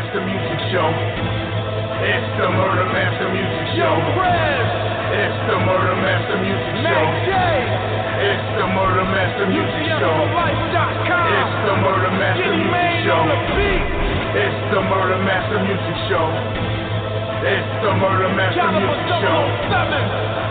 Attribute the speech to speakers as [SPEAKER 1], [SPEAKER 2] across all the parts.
[SPEAKER 1] Master Music Show. It's the Murder Master Music Show. It's the Murder Master Music Show. It's the Murder Master Music Show. It's the Murder Master Music Show. It's the Murder Master Music Show. It's the Murder Master Music Show.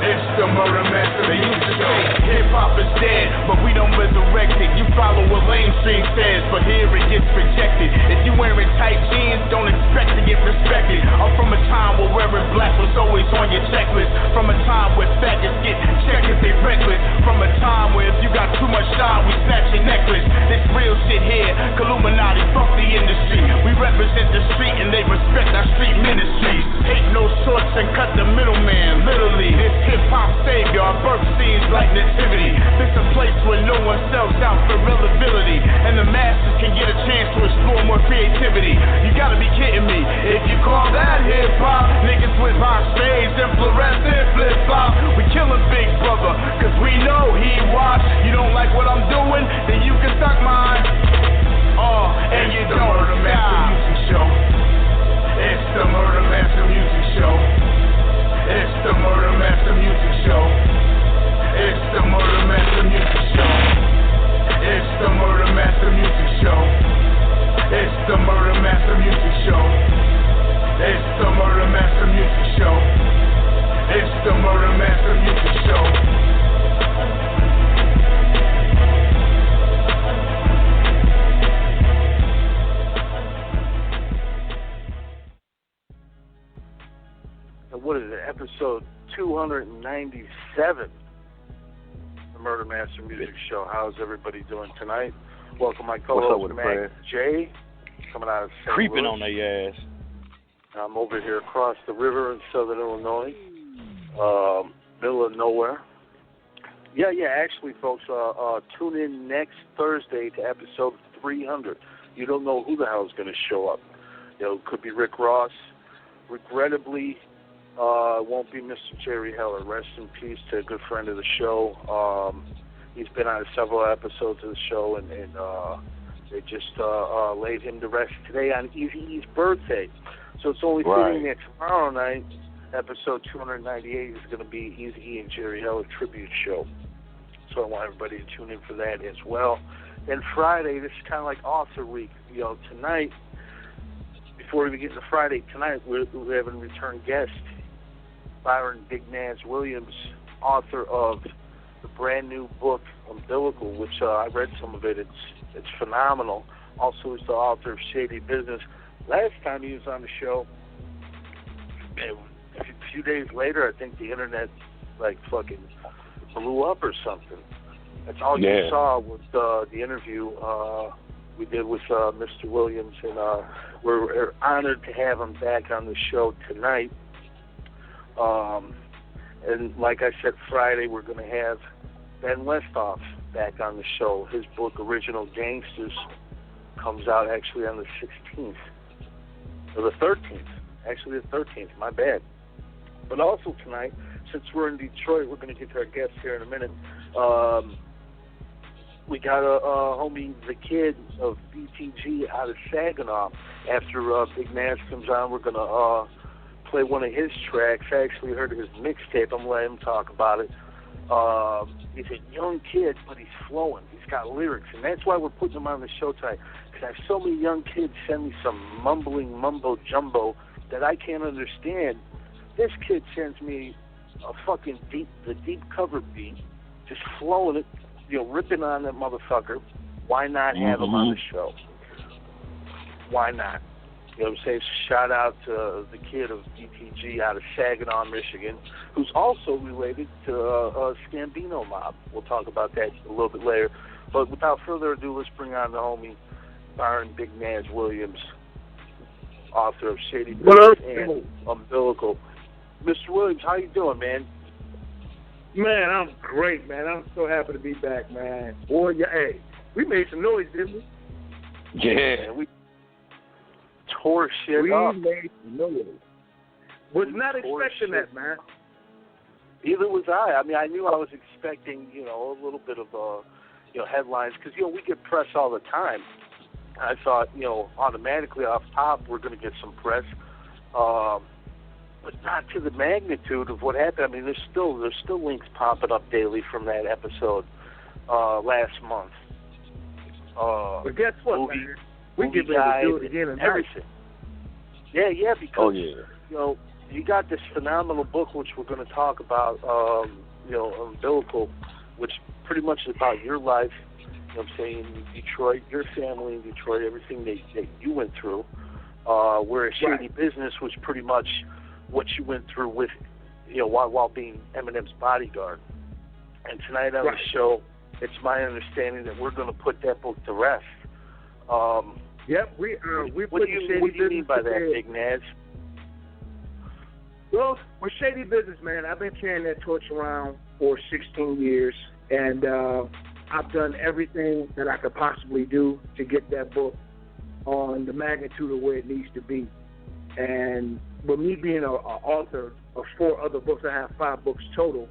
[SPEAKER 1] It's the Murder Master Music Show. Hip hop is dead, but we don't resurrect it. You follow what mainstream says, but here it gets rejected. If you wearing tight jeans, don't expect to get respected. I'm from a time where wearing black was always on your checklist. From a time where faggots get checked if they reckless. From a time where if you got too much shine, we snatch your necklace. This real shit here, Illuminati, fuck the industry. We represent the street and they respect our street ministries. Hate no shorts and cut the middleman, literally. This hip-hop savior, our birth scenes like nativity. This a place where no one sells out for relevability, and the masses can get a chance to explore more creativity. You gotta be kidding me. If you call that hip-hop, niggas with box shades and fluorescent flip-flop. We killin' Big Brother, cause we know he watch. You don't like what I'm doing, then you can suck mine. And you don't Murder Master Music Show. It's the Murder Master Music Show. It's the Murder Master Music Show. It's the Murder Master Music Show. It's the Murder Master Music Show. It's the Murder Master Music Show. It's the Murder Master Music Show. It's the Murder Master Music Show.
[SPEAKER 2] What is it, episode 297, the Murder Master Music Show. How's everybody doing tonight? Welcome my co-host, Mac J, coming out of St.
[SPEAKER 3] Creeping
[SPEAKER 2] Louis.
[SPEAKER 3] on their ass.
[SPEAKER 2] I'm over here across the river in southern Illinois, middle of nowhere. Yeah, actually, folks, tune in next Thursday to episode 300. You don't know who the hell is going to show up. It could be Rick Ross. Regrettably, it won't be Mr. Jerry Heller. Rest in peace to a good friend of the show. He's been on several episodes of the show, and they just laid him to rest today on Eazy-E's birthday. So it's only fitting that tomorrow night, episode 298, is going to be Eazy-E and Jerry Heller tribute show. So I want everybody to tune in for that as well. Then Friday, this is kind of like author week. Tonight, before we get to Friday, tonight we're having a return guest, Byron Big Naz Williams, author of the brand new book Umbilical, which I read some of it. It's phenomenal. Also, he's the author of Shady Business. Last time he was on the show, a few days later, I think the internet fucking blew up or something. That's all you saw was the interview we did with Mr. Williams, and we're honored to have him back on the show tonight. And like I said, Friday we're going to have Ben Westhoff back on the show. His book, Original Gangsters, comes out actually on the 16th. Or the 13th. Actually the 13th, my bad. But also tonight, since we're in Detroit, we're going to get to our guests here in a minute. We got a homie, The Kid of BTG out of Saginaw. After Big Naz comes on, we're going to play one of his tracks. I actually heard of his mixtape. I'm going to let him talk about it. He's a young kid, but he's flowing. He's got lyrics, and that's why we're putting him on the show tonight, because I have so many young kids send me some mumbling mumbo-jumbo that I can't understand. This kid sends me a fucking deep cover beat, just flowing it, ripping on that motherfucker. Why not have him on the show? Why not? You know what I'm saying? Shout out to the kid of BTG out of Saginaw, Michigan, who's also related to Scambino Mob. We'll talk about that a little bit later. But without further ado, let's bring on the homie Byron Big Naz Williams, author of Shady Business and Umbilical. Mr. Williams, how you doing, man?
[SPEAKER 4] Man, I'm great, man. I'm so happy to be back, man. Boy, hey, we made some noise, didn't we?
[SPEAKER 3] Yeah.
[SPEAKER 2] We tore shit up.
[SPEAKER 4] We made some noise. Was not expecting that, man.
[SPEAKER 2] Neither was I. I mean, I knew I was expecting, a little bit of, headlines, because, we get press all the time. I thought, automatically off top we're going to get some press, but not to the magnitude of what happened. I mean, there's still links popping up daily from that episode last month.
[SPEAKER 4] But guess what,
[SPEAKER 2] movie,
[SPEAKER 4] man? We get ready to do it again and
[SPEAKER 2] everything. Yeah, because
[SPEAKER 3] Oh,
[SPEAKER 2] you got this phenomenal book which we're going to talk about, Umbilical, which pretty much is about your life. You know what I'm saying, in Detroit, your family in Detroit, everything that you went through. Whereas Shady Business was pretty much what you went through with, while being Eminem's bodyguard. And tonight on the show, it's my understanding that we're going to put that book to rest.
[SPEAKER 4] Yep, we
[SPEAKER 2] what do you mean by that, Big Naz?
[SPEAKER 4] Well, with Shady Business, man, I've been carrying that torch around for 16 years, and I've done everything that I could possibly do to get that book on the magnitude of where it needs to be. And with me being an author of 4 other books, I have 5 books total.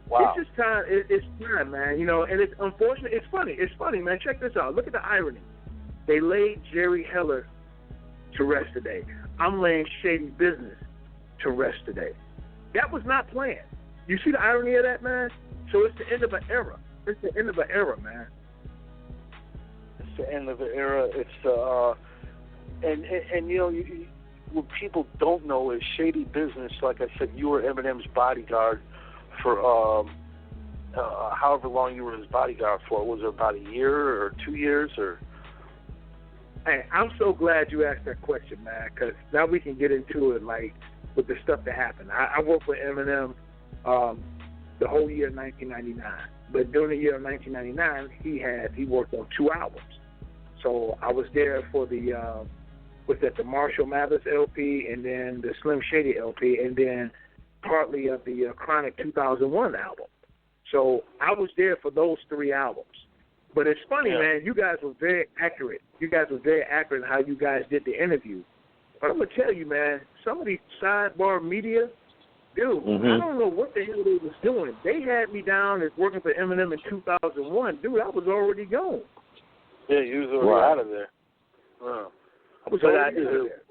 [SPEAKER 2] Wow.
[SPEAKER 4] It's just time. It's time, man. And it's unfortunate. It's funny, man. Check this out. Look at the irony. They laid Jerry Heller to rest today. I'm laying Shady Business to rest today. That was not planned. You see the irony of that, man? So it's the end of an era. It's the end of an era, man.
[SPEAKER 2] It's the end of an era. It's what people don't know is Shady Business. Like I said, you were Eminem's bodyguard for however long you were his bodyguard for. Was it about a year or 2 years or?
[SPEAKER 4] Hey, I'm so glad you asked that question, man, because now we can get into it, like, with the stuff that happened. I worked with Eminem the whole year of 1999. But during the year of 1999, he worked on 2 albums. So I was there for the Marshall Mathers LP and then the Slim Shady LP and then partly of the Chronic 2001 album. So I was there for those 3 albums. But it's funny, man, you guys were very accurate. You guys were very accurate in how you guys did the interview. But I'm going to tell you, man, some of these sidebar media, dude, I don't know what the hell they was doing. They had me down as working for Eminem in 2001. Dude, I was already gone.
[SPEAKER 2] Yeah, you was already out of there.
[SPEAKER 4] I was already out of there.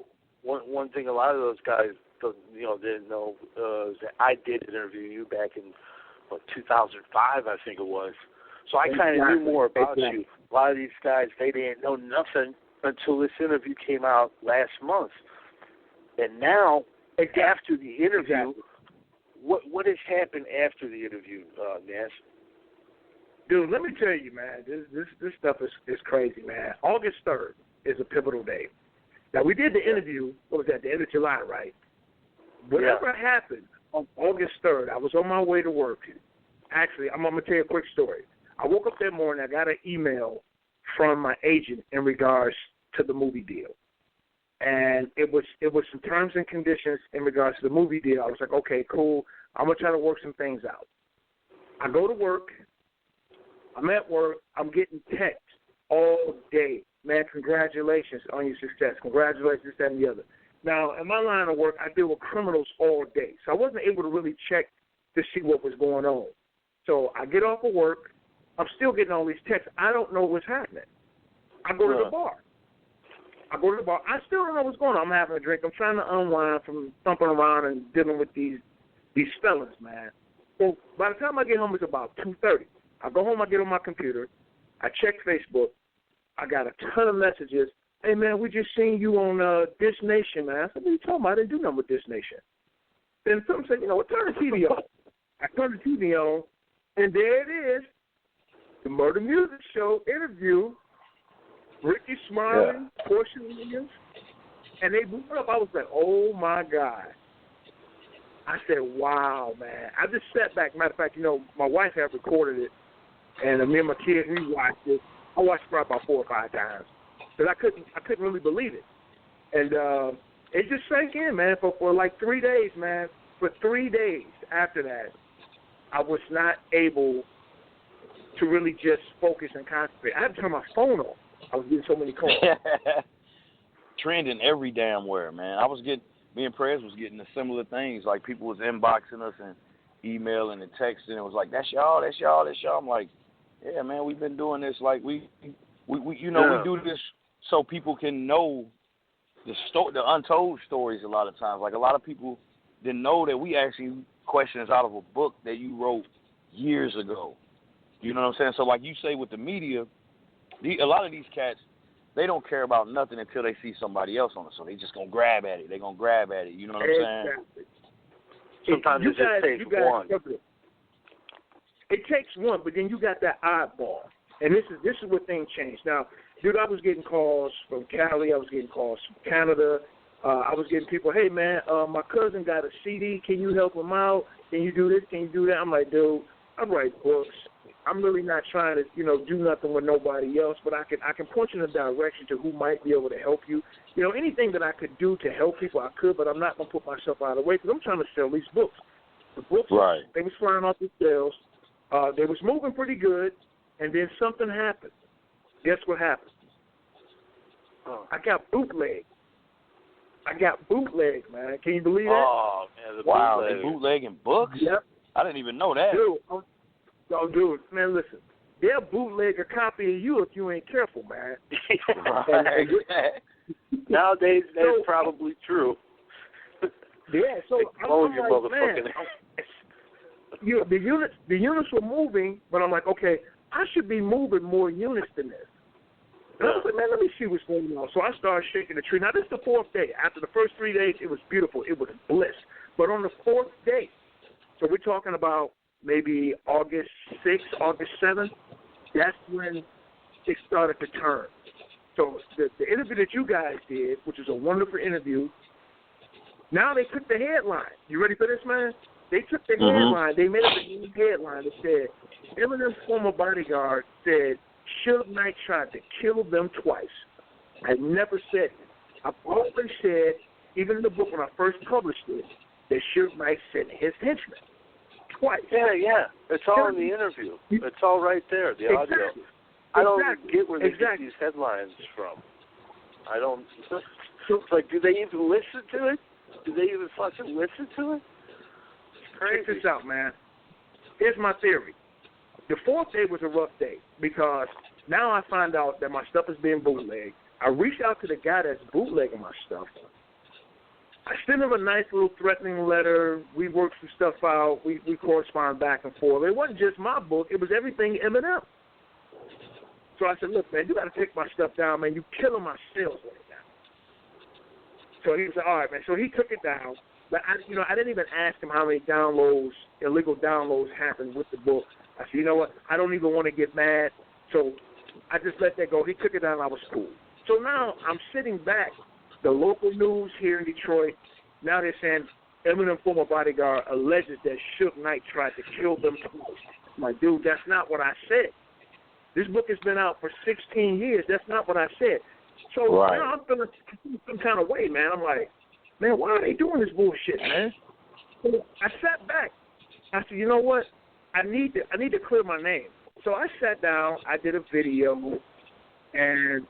[SPEAKER 2] One thing a lot of those guys didn't know is that I did interview you back in 2005, I think it was. So I kind of knew more about you. A lot of these guys, they didn't know nothing until this interview came out last month. And now, after the interview, what has happened after the interview, Naz?
[SPEAKER 4] Dude, let me tell you, man, this stuff is crazy, man. August 3rd is a pivotal day. Now, we did the interview, what was that, the end of July, right? Whatever happened on August 3rd, I was on my way to work. Actually, I'm going to tell you a quick story. I woke up that morning, I got an email from my agent in regards to the movie deal. And it was some terms and conditions in regards to the movie deal. I was like, okay, cool. I'm going to try to work some things out. I go to work. I'm at work. I'm getting texts all day. Man, congratulations on your success. Congratulations, that and the other. Now, in my line of work, I deal with criminals all day. So I wasn't able to really check to see what was going on. So I get off of work. I'm still getting all these texts. I don't know what's happening. I go to the bar. I still don't know what's going on. I'm having a drink. I'm trying to unwind from thumping around and dealing with these fellas, man. So by the time I get home, it's about 2:30. I go home, I get on my computer. I check Facebook. I got a ton of messages. Hey, man, we just seen you on Dish Nation, man. I said, what are you talking about? I didn't do nothing with Dish Nation. Then some said, turn the TV on. I turn the TV on, and there it is. The Murder Music Show interview, Ricky Smiley, Portia Williams, and they blew it up. I was like, oh, my God. I said, wow, man. I just sat back. Matter of fact, my wife had recorded it, and me and my kids, we watched it. I watched it probably about 4 or 5 times because I couldn't really believe it. And it just sank in, man, for like 3 days, man. For 3 days after that, I was not able to really just focus and concentrate. I had to turn my phone off. I was getting so many calls.
[SPEAKER 3] Trending every damn where, man. Me and Prez was getting the similar things. Like people was inboxing us and emailing and texting. It was like, that's y'all. I'm like, yeah, man, we've been doing this. Like we we do this so people can know the untold stories. A lot of times, like a lot of people didn't know that we actually questions out of a book that you wrote years ago. You know what I'm saying? So like you say with the media, a lot of these cats, they don't care about nothing until they see somebody else on it. So they just gonna grab at it. They gonna grab at it. You know what I'm saying?
[SPEAKER 2] Sometimes it just takes one.
[SPEAKER 4] It takes one, but then you got that oddball, and this is where things change. Now, dude, I was getting calls from Cali. I was getting calls from Canada. I was getting people, hey man, my cousin got a CD. Can you help him out? Can you do this? Can you do that? I'm like, dude, I write books. I'm really not trying to, do nothing with nobody else, but I can point you in a direction to who might be able to help you. Anything that I could do to help people, I could, but I'm not going to put myself out of the way because I'm trying to sell these books. The books,
[SPEAKER 3] right.
[SPEAKER 4] They was flying off the shelves. They was moving pretty good, and then something happened. Guess what happened? I got bootlegged. Man. Can you believe that?
[SPEAKER 2] Oh, man,
[SPEAKER 3] wow, they bootlegging books?
[SPEAKER 4] Yep.
[SPEAKER 3] I didn't even know that.
[SPEAKER 4] Dude, man, listen. They'll bootleg a copy of you if you ain't careful, man.
[SPEAKER 3] Right.
[SPEAKER 2] Nowadays, that's probably true.
[SPEAKER 4] Yeah, so I'm
[SPEAKER 2] your
[SPEAKER 4] like,
[SPEAKER 2] motherfucking
[SPEAKER 4] man, the units were moving, but I'm like, okay, I should be moving more units than this. And I was like, man, let me see what's going on. So I started shaking the tree. Now, this is the fourth day. After the first 3 days, it was beautiful. It was bliss. But on the fourth day, so we're talking about maybe August 6th, August 7th, that's when it started to turn. So the interview that you guys did, which was a wonderful interview, now they took the headline. You ready for this, man? They took the headline. They made up a new headline that said, Eminem's former bodyguard said Suge Knight tried to kill them twice. I never said, I've always said, even in the book when I first published it, that Suge Knight sent his henchmen twice.
[SPEAKER 2] Yeah. It's all in the interview. It's all right there, the audio.
[SPEAKER 4] Exactly.
[SPEAKER 2] I don't get where they get these headlines from. I don't. It's like, do they even listen to it? Do they even fucking listen to it? It's crazy.
[SPEAKER 4] Check this out, man. Here's my theory. The fourth day was a rough day because now I find out that my stuff is being bootlegged. I reach out to the guy that's bootlegging my stuff. I send him a nice little threatening letter. We worked some stuff out. We correspond back and forth. It wasn't just my book. It was everything Eminem. So I said, look, man, you got to take my stuff down, man. You killing my sales right now. So he said, all right, man. So he took it down. But, I didn't even ask him how many illegal downloads happened with the book. I said, you know what? I don't even want to get mad. So I just let that go. He took it down. I was cool. So now I'm sitting back. The local news here in Detroit, now they're saying Eminem former bodyguard alleges that Suge Knight tried to kill them twice. I'm like, dude, that's not what I said. This book has been out for 16 years. That's not what I said. So now I'm feeling some kind of way, man. I'm like, man, why are they doing this bullshit, man? So I sat back. I said, you know what? I need to clear my name. So I sat down. I did a video, and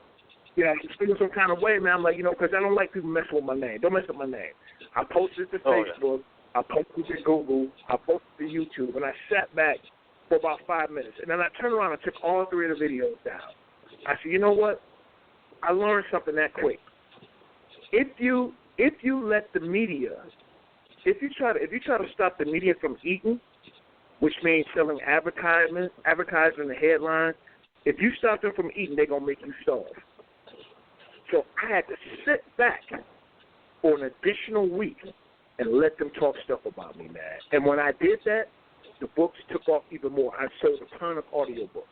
[SPEAKER 4] I was feeling some kind of way, man. I'm like, because I don't like people messing with my name. Don't mess up my name. I posted it to Facebook. I posted it to Google. I posted it to YouTube, and I sat back for about 5 minutes. And then I turned around and took all 3 of the videos down. I said, you know what? I learned something that quick. If you let the media, if you try to stop the media from eating, which means selling advertising in the headlines, if you stop them from eating, they're going to make you starve. So I had to sit back for an additional week and let them talk stuff about me, man. And when I did that, the books took off even more. I sold a ton of audiobooks.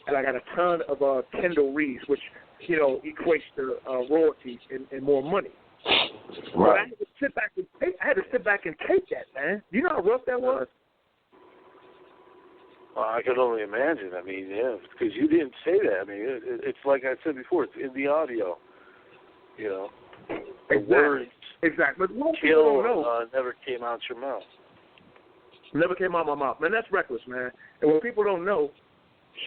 [SPEAKER 4] And I got a ton of Kindle reads, which, equates to royalties and more money.
[SPEAKER 3] Right.
[SPEAKER 4] But I had to sit back and take that, man. You know how rough that was?
[SPEAKER 2] Well, I can only imagine. I mean, yeah, because you didn't say that. I mean, it's like I said before, it's in the audio. The words
[SPEAKER 4] exactly. But most
[SPEAKER 2] kill
[SPEAKER 4] people don't know.
[SPEAKER 2] Never came out your mouth.
[SPEAKER 4] Never came out my mouth. Man, that's reckless, man. And what people don't know,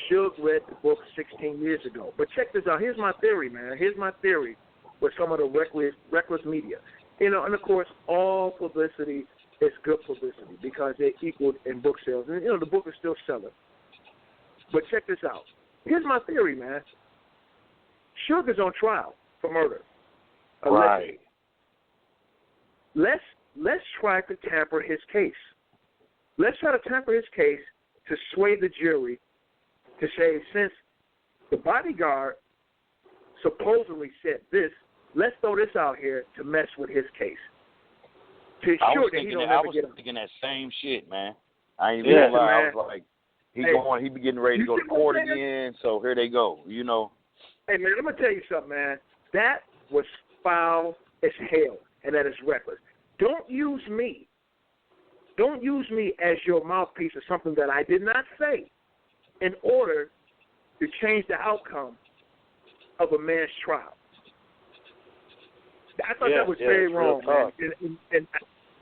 [SPEAKER 4] Suge read the book 16 years ago. But check this out. Here's my theory, man. Here's my theory with some of the reckless media. And, of course, all publicity is good publicity because they equaled in book sales. And, the book is still selling. But check this out. Here's my theory, man. Suge is on trial for murder.
[SPEAKER 3] Right.
[SPEAKER 4] Let's try to tamper his case. Let's try to tamper his case to sway the jury to say, since the bodyguard supposedly said this, let's throw this out here to mess with his case. To ensure that he don't ever get him.
[SPEAKER 3] Thinking that same shit, man. I ain't even lie. I was like, he be getting ready to go to court again, so here they go, you know.
[SPEAKER 4] Hey, man, let me tell you something, man. That was foul as hell, and that is reckless. Don't use me. Don't use me as your mouthpiece or something that I did not say in order to change the outcome of a man's trial. I thought that was very wrong, man. And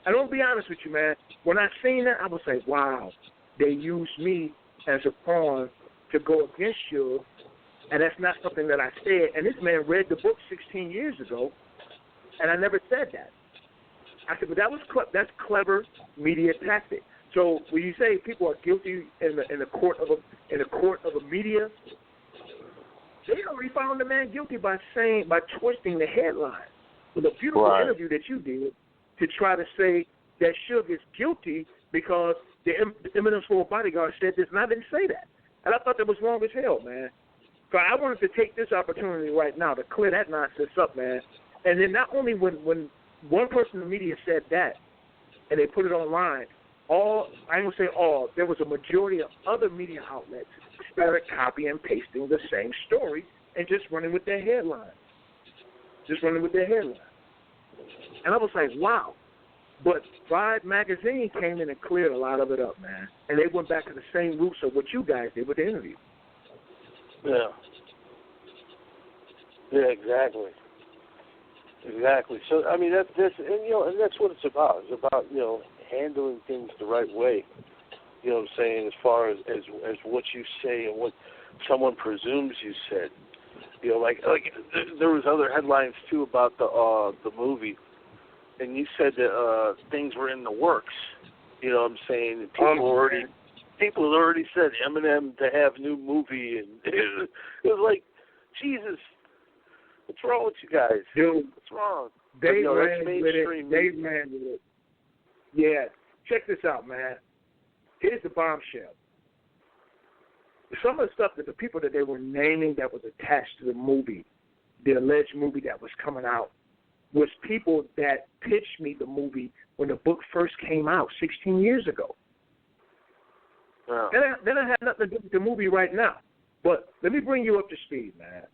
[SPEAKER 4] I don't be honest with you, man. When I seen that, I was like, wow, they used me as a pawn to go against you, and that's not something that I said. And this man read the book 16 years ago, and I never said that. I said, but that's clever media tactic. So when you say people are guilty in the court of a media, they already found the man guilty by twisting the headline with a beautiful interview that you did to try to say that Suge is guilty because the Eminem's former bodyguard said this, and I didn't say that. And I thought that was wrong as hell, man. So I wanted to take this opportunity right now to clear that nonsense up, man. And then not only when one person in the media said that and they put it online, I ain't going to say all, there was a majority of other media outlets started copying and pasting the same story and just running with their headline. And I was like, wow. But Vibe magazine came in and cleared a lot of it up, man. And they went back to the same roots of what you guys did with the interview.
[SPEAKER 2] Yeah. Yeah, exactly. So I mean that's what it's about. It's about, handling things the right way. You know what I'm saying, as far as what you say and what someone presumes you said. Like there was other headlines too about the movie, and you said that things were in the works. You know what I'm saying? People already said Eminem to have new movie, and it was like, Jesus, what's wrong with you guys?
[SPEAKER 4] Dude,
[SPEAKER 2] what's wrong?
[SPEAKER 4] They ran with it. Yeah, check this out, man. Here's the bombshell. Some of the stuff that the people that they were naming that was attached to the movie, the alleged movie that was coming out, was people that pitched me the movie when the book first came out 16 years ago.
[SPEAKER 2] Wow.
[SPEAKER 4] Then I had nothing to do with the movie right now. But let me bring you up to speed, man.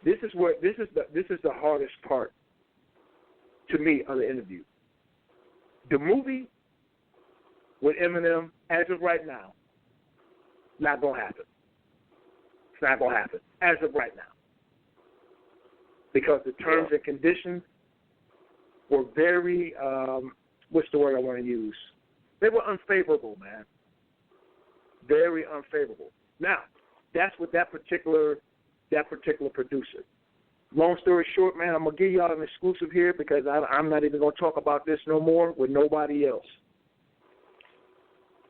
[SPEAKER 4] This is the hardest part to me of the interview. The movie with Eminem, as of right now, not going to happen. It's not going to happen as of right now. Because the terms and conditions were very, what's the word I want to use? They were unfavorable, man. Very unfavorable. Now, that's with that particular producer. Long story short, man, I'm going to give y'all an exclusive here because I'm not even going to talk about this no more with nobody else.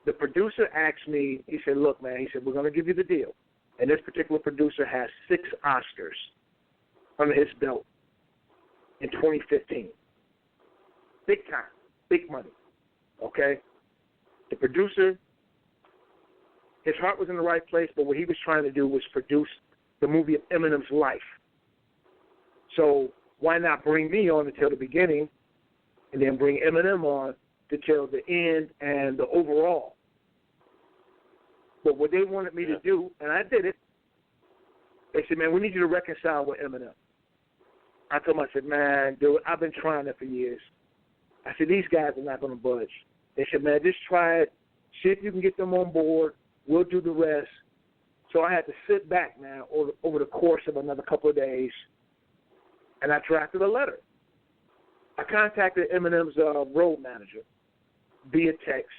[SPEAKER 4] The producer asked me, he said, look, man, he said, we're going to give you the deal. And this particular producer has 6 Oscars under his belt in 2015. Big time, big money, okay? The producer, his heart was in the right place, but what he was trying to do was produce the movie of Eminem's life. So why not bring me on to tell the beginning and then bring Eminem on to tell the end and the overall? But what they wanted me to do, and I did it, they said, man, we need you to reconcile with Eminem. I told them, I said, man, dude, I've been trying that for years. I said, these guys are not going to budge. They said, man, just try it. See if you can get them on board. We'll do the rest. So I had to sit back now over the course of another couple of days, and I drafted a letter. I contacted Eminem's road manager via text,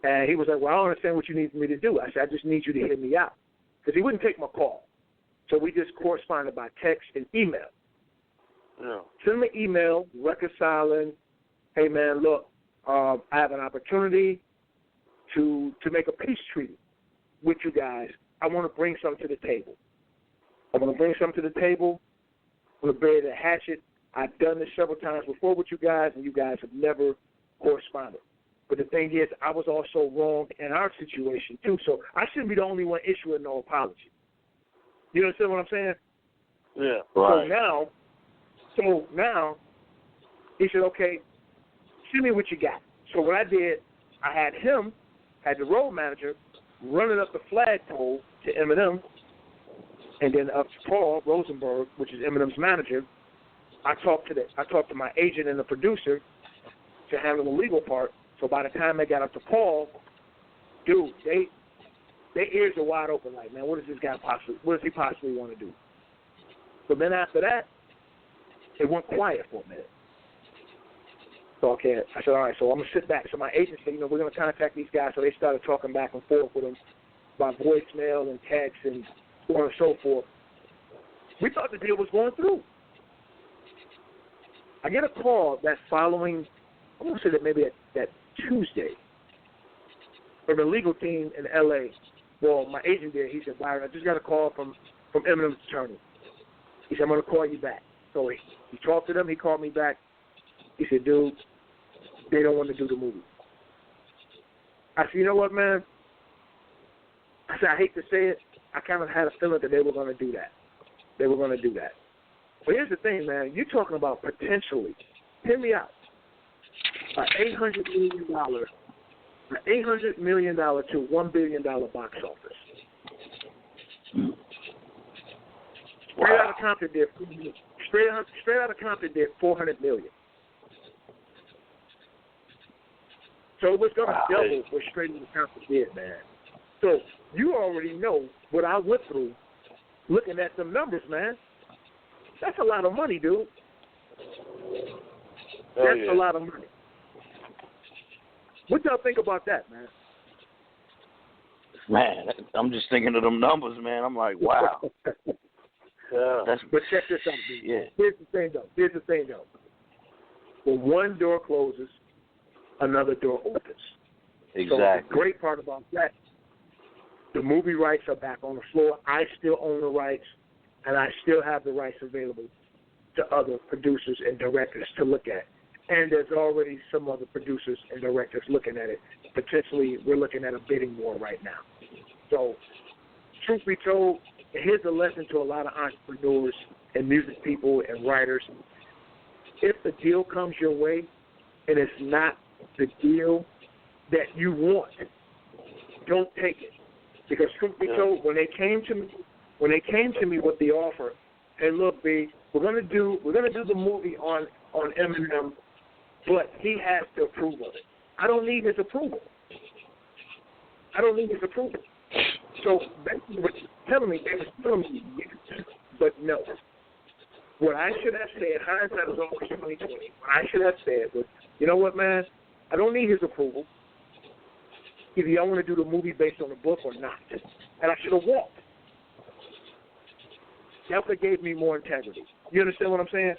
[SPEAKER 4] and he was like, well, I don't understand what you need me to do. I said, I just need you to hear me out, because he wouldn't take my call. So we just corresponded by text and email.
[SPEAKER 2] Yeah.
[SPEAKER 4] Send me an email reconciling, hey, man, look, I have an opportunity to make a peace treaty with you guys. I want to bring something to the table. I'm going to bring something to the table. I'm going to bury the hatchet. I've done this several times before with you guys, and you guys have never corresponded. But the thing is, I was also wrong in our situation, too, so I shouldn't be the only one issuing no apology. You understand what I'm saying?
[SPEAKER 2] Yeah.
[SPEAKER 3] Right.
[SPEAKER 4] So now, he said, okay, send me what you got. So what I did, I had the road manager, running up the flagpole to Eminem, and then up to Paul Rosenberg, which is Eminem's manager. I talked to my agent and the producer to handle the legal part. So by the time they got up to Paul, dude, their ears are wide open. Like, man, what does he possibly want to do? So then after that, it went quiet for a minute. So okay, I said, all right, so I'm gonna sit back. So my agent said, we're gonna contact these guys. So they started talking back and forth with them by voicemail and text and so on and so forth. We thought the deal was going through. I get a call that following, I'm going to say that maybe that Tuesday, from the legal team in L.A. Well, my agent there, he said, Byron, I just got a call from Eminem's attorney. He said, I'm going to call you back. So he talked to them. He called me back. He said, dude, they don't want to do the movie. I said, you know what, man? I said, I hate to say it. I kind of had a feeling that they were going to do that. But here's the thing, man. You're talking about potentially, hear me out, an $800 million to $1 billion box office. Straight out of Compton did $400 million. So it was going to double what Straight Outta Compton did, man. So you already know what I went through looking at them numbers, man. That's a lot of money, dude. That's a lot of money. What y'all think about that, man?
[SPEAKER 3] Man, I'm just thinking of them numbers, man. I'm like, wow.
[SPEAKER 2] Yeah.
[SPEAKER 4] But check this out, dude.
[SPEAKER 3] Yeah.
[SPEAKER 4] Here's the thing, though. When one door closes, another door opens.
[SPEAKER 3] Exactly.
[SPEAKER 4] So the great part about that, the movie rights are back on the floor. I still own the rights, and I still have the rights available to other producers and directors to look at. And there's already some other producers and directors looking at it. Potentially, we're looking at a bidding war right now. So, truth be told, here's a lesson to a lot of entrepreneurs and music people and writers. If the deal comes your way and it's not the deal that you want, don't take it. Because truth be told, when they came to me with the offer, hey, look, B, we're gonna do the movie on Eminem, but he has to approve of it. I don't need his approval. So they were telling me yes, but no. What I should have said, hindsight is always 20/20. What I should have said was, you know what, man? I don't need his approval. Either y'all want to do the movie based on the book or not. And I should have walked. That would have gave me more integrity. You understand what I'm saying?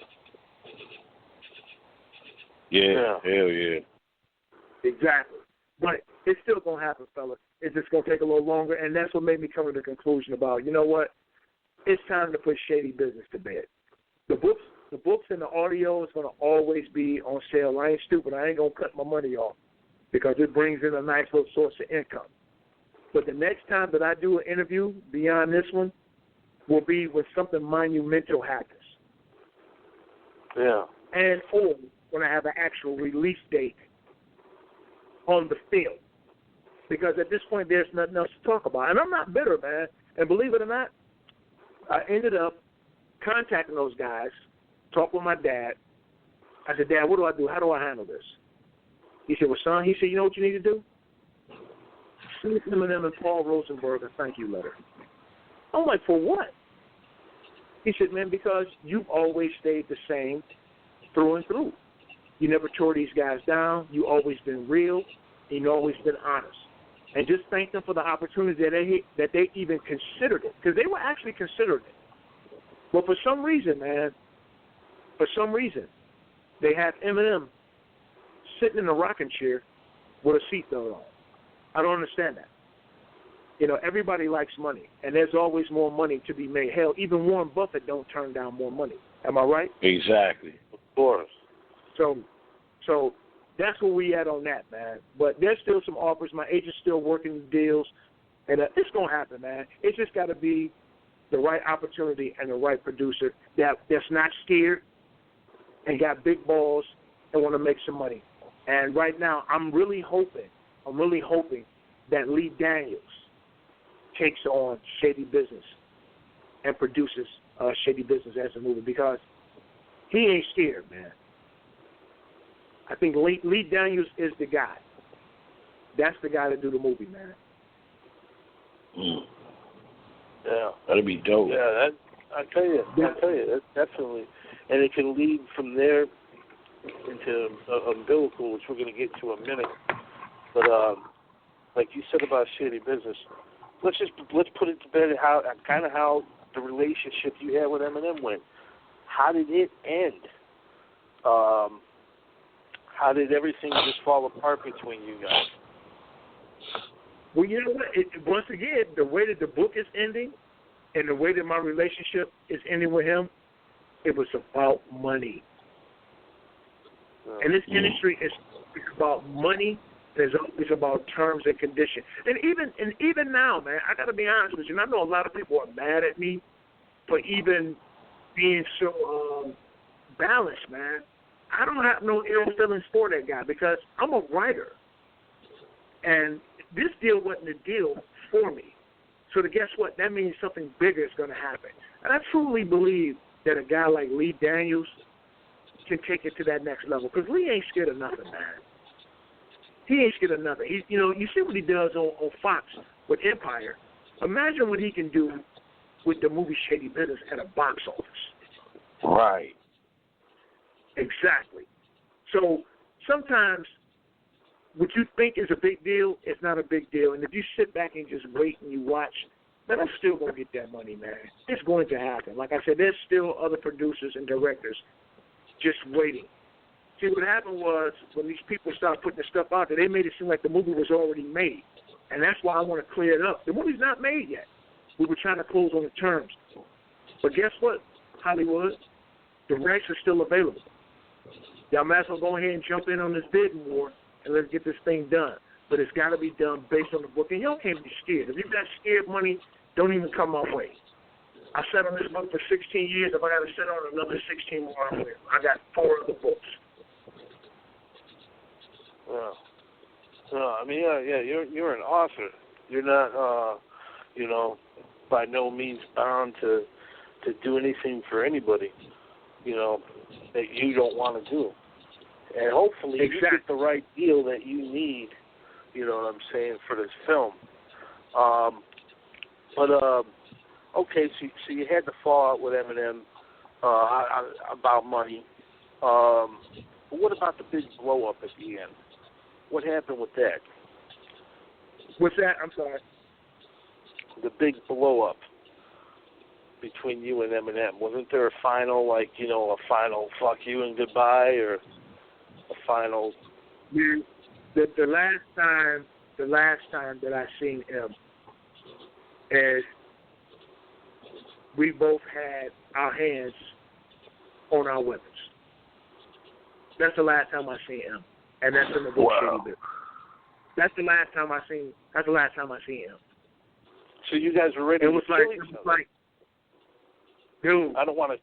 [SPEAKER 5] Yeah, hell yeah.
[SPEAKER 4] Exactly. But it's still going to happen, fellas. It's just going to take a little longer, and that's what made me come to the conclusion about, you know what? It's time to put shady business to bed. The books and the audio is going to always be on sale. I ain't stupid. I ain't going to cut my money off because it brings in a nice little source of income. But the next time that I do an interview beyond this one will be when something monumental happens.
[SPEAKER 2] Yeah.
[SPEAKER 4] And or when I have an actual release date on the film. Because at this point, there's nothing else to talk about. And I'm not bitter, man. And believe it or not, I ended up contacting those guys, talked with my dad. I said, Dad, what do I do? How do I handle this? He said, well, son, you know what you need to do? Send Eminem and Paul Rosenberg a thank you letter. I'm like, for what? He said, man, because you've always stayed the same through and through. You never tore these guys down. You've always been real. And you've always been honest. And just thank them for the opportunity that they even considered it. Because they were actually considering it. But for some reason, man, they had Eminem sitting in a rocking chair with a seatbelt on. I don't understand that. You know, everybody likes money, and there's always more money to be made. Hell, even Warren Buffett don't turn down more money. Am I right?
[SPEAKER 5] Exactly.
[SPEAKER 2] Of course.
[SPEAKER 4] So that's where we at on that, man. But there's still some offers. My agent's still working deals, and it's going to happen, man. It's just got to be the right opportunity and the right producer that's not scared and got big balls and want to make some money. And right now, I'm really hoping that Lee Daniels takes on Shady Business and produces Shady Business as a movie, because he ain't scared, man. I think Lee Daniels is the guy. That's the guy to do the movie, man.
[SPEAKER 2] Yeah.
[SPEAKER 5] That'd be dope.
[SPEAKER 2] Yeah, I tell you, that's definitely, and it can lead from there into umbilical, which we're going to get to in a minute. But like you said about Shady Business, let's put it to bed how the relationship you had with Eminem went. How did it end? How did everything just fall apart between you guys?
[SPEAKER 4] Well, you know what? Once again, the way that the book is ending and the way that my relationship is ending with him, it was about money. And this industry is about money. It's about terms and conditions. And even now, man, I got to be honest with you. And I know a lot of people are mad at me for even being so balanced, man. I don't have no ill feelings for that guy, because I'm a writer. And this deal wasn't a deal for me. So guess what? That means something bigger is going to happen. And I truly believe that a guy like Lee Daniels can take it to that next level, because Lee ain't scared of nothing, man. He ain't scared of nothing. You see what he does on Fox with Empire. Imagine what he can do with the movie Shady Business at a box office.
[SPEAKER 5] Right.
[SPEAKER 4] Exactly. So sometimes what you think is a big deal, it's not a big deal. And if you sit back and just wait and you watch, then I'm still going to get that money, man. It's going to happen. Like I said, there's still other producers and directors just waiting. See, what happened was when these people started putting the stuff out there, they made it seem like the movie was already made. And that's why I want to clear it up. The movie's not made yet. We were trying to close on the terms. But guess what, Hollywood? The rights are still available. Y'all might as well go ahead and jump in on this bidding war and let's get this thing done. But it's got to be done based on the book. And y'all can't be scared. If you've got scared money, don't even come my way. I sat on this book for 16 years. If I got to sit on another 16 more, I'm with. I got 4 other books.
[SPEAKER 2] Yeah. No, I mean, yeah. You're an author. You're not, by no means bound to do anything for anybody, that you don't want to do. And hopefully you get the right deal that you need, you know what I'm saying, for this film. Okay, so you had the fallout with Eminem about money. But what about the big blow-up at the end? What happened with that?
[SPEAKER 4] What's that? I'm sorry.
[SPEAKER 2] The big blow-up between you and Eminem. Wasn't there a final, a final fuck you and goodbye, or a final?
[SPEAKER 4] The last time that I seen him, is we both had our hands on our weapons. That's the last time I seen him, and that's in the book.
[SPEAKER 2] Wow.
[SPEAKER 4] That's the last time I seen him.
[SPEAKER 2] So you guys were ready to kill each other.
[SPEAKER 4] Dude,
[SPEAKER 2] I don't want to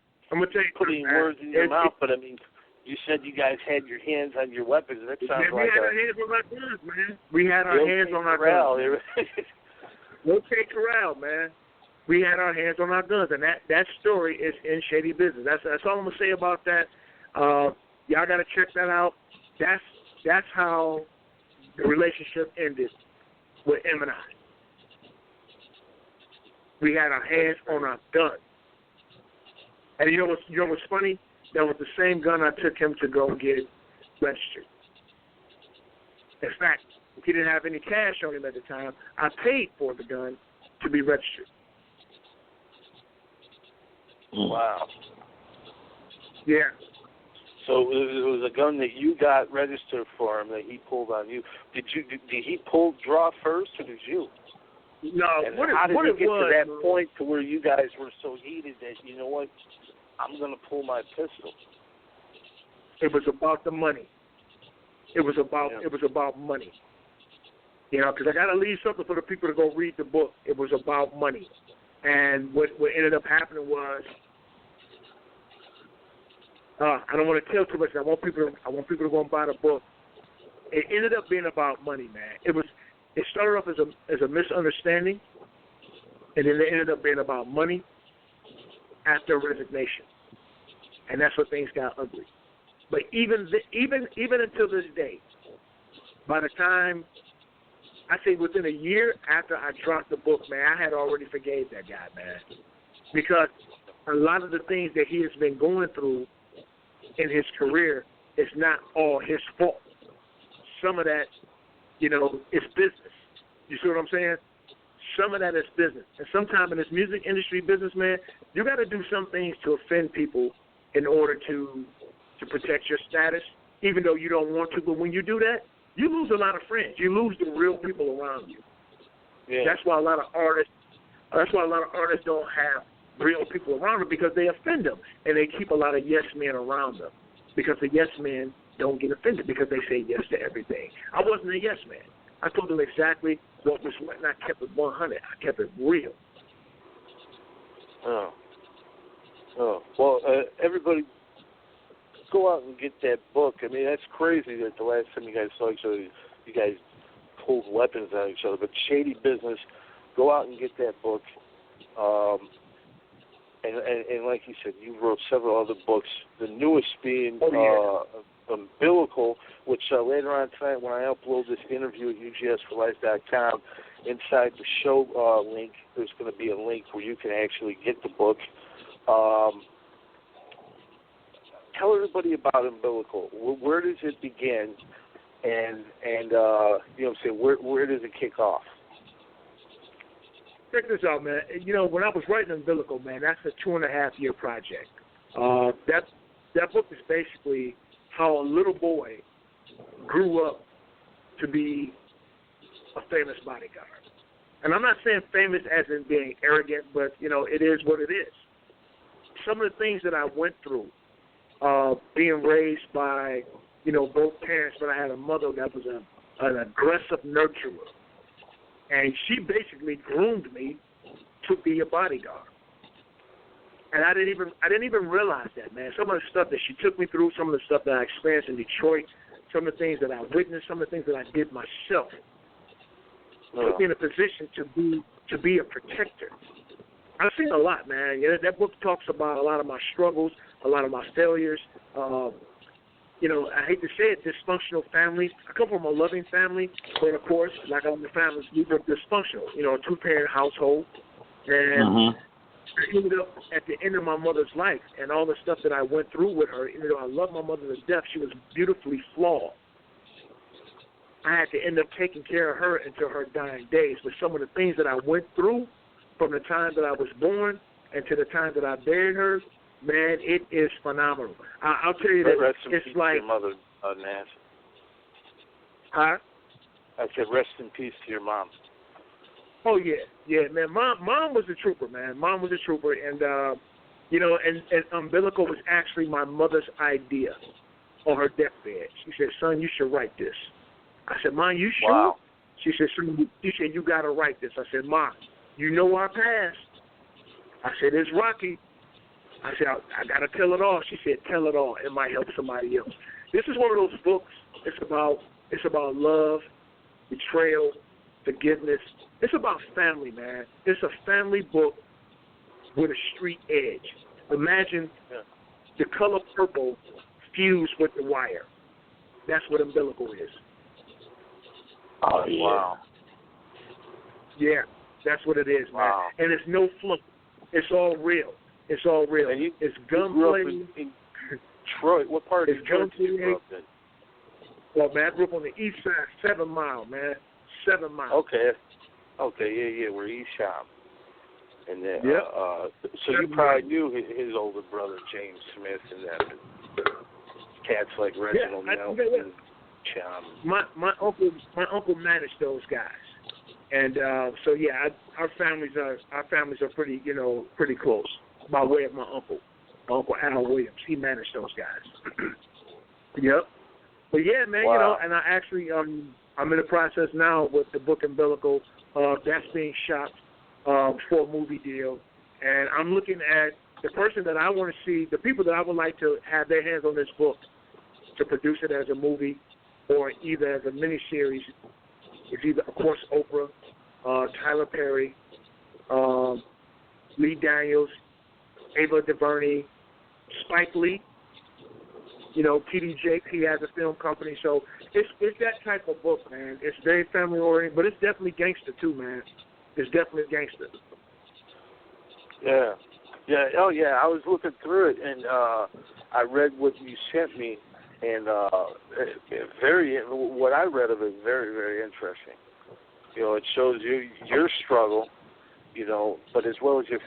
[SPEAKER 2] put any words in your mouth, but I mean, you said you guys had your hands on your weapons. That sounds like
[SPEAKER 4] we had our hands on our guns, man. We had our hands on our guns. Okay, Corral, man. We had our hands on our guns, and that story is in Shady Business. That's all I'm gonna say about that. Y'all gotta check that out. That's how the relationship ended with Em and I. We had our hands on our guns. And you know what's funny? That was the same gun I took him to go get registered. In fact, he didn't have any cash on him at the time. I paid for the gun to be registered.
[SPEAKER 2] Wow.
[SPEAKER 4] Yeah.
[SPEAKER 2] So it was a gun that you got registered for him that he pulled on you. Did he draw first, or did you?
[SPEAKER 4] No,
[SPEAKER 2] And
[SPEAKER 4] what
[SPEAKER 2] how did
[SPEAKER 4] it
[SPEAKER 2] it get
[SPEAKER 4] was,
[SPEAKER 2] to that
[SPEAKER 4] man,
[SPEAKER 2] point to where you guys were so heated that, you know what, I'm going to pull my pistol?
[SPEAKER 4] it was about the money. It was about money. You know, because I got to leave something for the people to go read the book. It was about money. And what ended up happening was, I don't want to tell too much. I want people to go and buy the book. It ended up being about money, man. It started off as a misunderstanding, and then it ended up being about money after resignation, and that's when things got ugly. But even until this day, by the time I say within a year after I dropped the book, man, I had already forgave that guy, man, because a lot of the things that he has been going through in his career is not all his fault. Some of that, you know, is business. You see what I'm saying? Some of that is business. And sometimes in this music industry business, man, you got to do some things to offend people in order to protect your status, even though you don't want to. But when you do that, you lose a lot of friends. You lose the real people around you.
[SPEAKER 2] Yeah.
[SPEAKER 4] That's why a lot of artists don't have real people around them, because they offend them, and they keep a lot of yes men around them, because the yes men don't get offended because they say yes to everything. I wasn't a yes man. I told them exactly what was what, and I kept it 100. I kept it real.
[SPEAKER 2] Well, everybody, go out and get that book. I mean, that's crazy that the last time you guys saw each other, you guys pulled weapons on each other. But Shady Business, go out and get that book. And like you said, you wrote several other books, the newest being Umbilical, which later on tonight when I upload this interview at UGSforlife.com, inside the show link, there's going to be a link where you can actually get the book. Tell everybody about Umbilical. Where does it begin? And you know what I'm saying, where does it kick off?
[SPEAKER 4] Check this out, man. You know, when I was writing Umbilical, man, that's a 2.5-year project. That book is basically how a little boy grew up to be a famous bodyguard. And I'm not saying famous as in being arrogant, but, you know, it is what it is. Some of the things that I went through, being raised by, you know, both parents, but I had a mother that was an aggressive nurturer. And she basically groomed me to be a bodyguard. And I didn't even realize that, man. Some of the stuff that she took me through, some of the stuff that I experienced in Detroit, some of the things that I witnessed, some of the things that I did myself, put me in a position to be a protector. I've seen a lot, man. You know, that book talks about a lot of my struggles, a lot of my failures. You know, I hate to say it, dysfunctional families. I come from a loving family, but of course, like all the families, we were dysfunctional. You know, a 2-parent household, and I ended up at the end of my mother's life, and all the stuff that I went through with her. Even though I love my mother to death, she was beautifully flawed. I had to end up taking care of her until her dying days. But some of the things that I went through, from the time that I was born and to the time that I buried her, man, it is phenomenal. I'll tell you that it's like
[SPEAKER 2] your mother, Naz.
[SPEAKER 4] Huh?
[SPEAKER 2] I said rest in peace to your mom.
[SPEAKER 4] Oh yeah, man. Mom was a trooper, man. Mom was a trooper, and you know, and Umbilical was actually my mother's idea on her deathbed. She said, "Son, you should write this." I said, "Mom, you sure?"
[SPEAKER 2] Wow.
[SPEAKER 4] She said, "Son, you got to write this." I said, "Mom, you know our past." I said, "It's rocky." I said, I got to tell it all. She said, "Tell it all. It might help somebody else." This is one of those books. It's about love, betrayal, forgiveness. It's about family, man. It's a family book with a street edge. Imagine the color purple fused with the wire. That's what Umbilical is.
[SPEAKER 2] Oh, yeah. Wow.
[SPEAKER 4] Yeah, that's what it is, man.
[SPEAKER 2] Wow.
[SPEAKER 4] And it's no fluff. It's all real. It's all real.
[SPEAKER 2] And
[SPEAKER 4] it's gunplay.
[SPEAKER 2] In Detroit. What part of Detroit did you grow up in?
[SPEAKER 4] Well, man, I grew up on the east side, 7 Mile, man. 7 Mile.
[SPEAKER 2] Okay, yeah, we're East Shop. And then, so you
[SPEAKER 4] 7
[SPEAKER 2] probably
[SPEAKER 4] Mile.
[SPEAKER 2] knew his older brother, James Smith, and that. Cats like Reginald Nelson, Chum.
[SPEAKER 4] My uncle managed those guys. And so yeah, our families are pretty pretty close by way of my uncle Al Williams. He managed those guys. Yep. But yeah, man,
[SPEAKER 2] Wow.
[SPEAKER 4] and I actually I'm in the process now with the book Umbilical. That's being shot for a movie deal, and I'm looking at the person that I want to see, the people that I would like to have their hands on this book to produce it as a movie or either as a miniseries. It's either, of course, Oprah, Tyler Perry, Lee Daniels, Ava DuVernay, Spike Lee. TD Jakes, he has a film company. So it's that type of book, man. It's very family-oriented, but it's definitely gangster, too, man. It's definitely gangster.
[SPEAKER 2] Yeah. Yeah. Oh, yeah. I was looking through it, and I read what you sent me, and what I read of it is very, very interesting. It shows you your struggle, but as well as you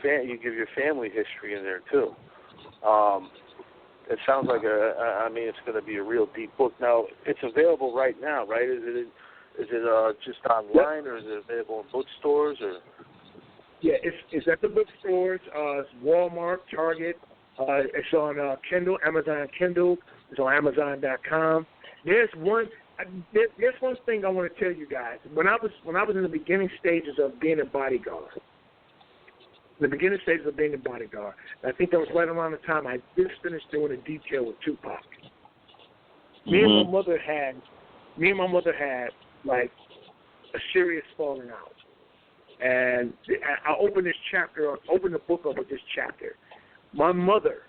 [SPEAKER 2] give your family history in there too. It sounds like it's going to be a real deep book. Now, it's available right now, right? Is it just online, or is it available in bookstores, or?
[SPEAKER 4] Yeah, it's at the bookstores, Walmart, Target. It's on Kindle, Amazon Kindle. It's on Amazon.com. There's one thing I want to tell you guys. When I was in the beginning stages of being a bodyguard, I think that was right around the time I just finished doing a detail with Tupac. Me and my mother had like a serious falling out. And I opened the book up with this chapter. My mother,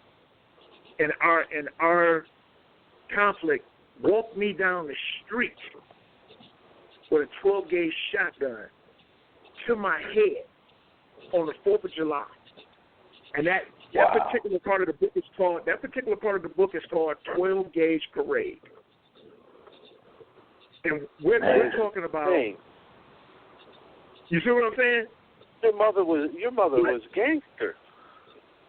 [SPEAKER 4] in our conflict, walked me down the street with a 12-gauge shotgun to my head on the 4th of July. And that particular part of the book is called 12-gauge Parade. And we're talking about.
[SPEAKER 2] Dang.
[SPEAKER 4] You see what I'm saying?
[SPEAKER 2] Your mother was gangster.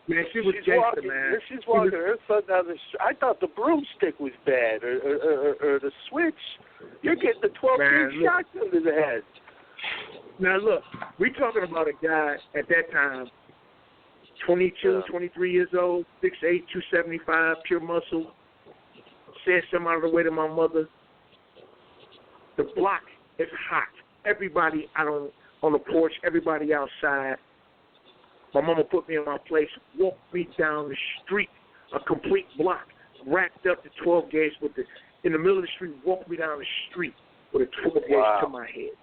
[SPEAKER 4] Man, she was gangster, man.
[SPEAKER 2] She's walking her son down the street. I thought the broomstick was bad, or the switch. You're getting the 12-gauge shotgun to the head.
[SPEAKER 4] Now look, we're talking about a guy at that time, 22, 23 years old, 6'8", 275, pure muscle. Said something out of the way to my mother. The block is hot. Everybody out on the porch, everybody outside. My mama put me in my place, walked me down the street, a complete block, racked up the 12 gauge in the middle of the street, walked me down the street with a 12 gauge to my head.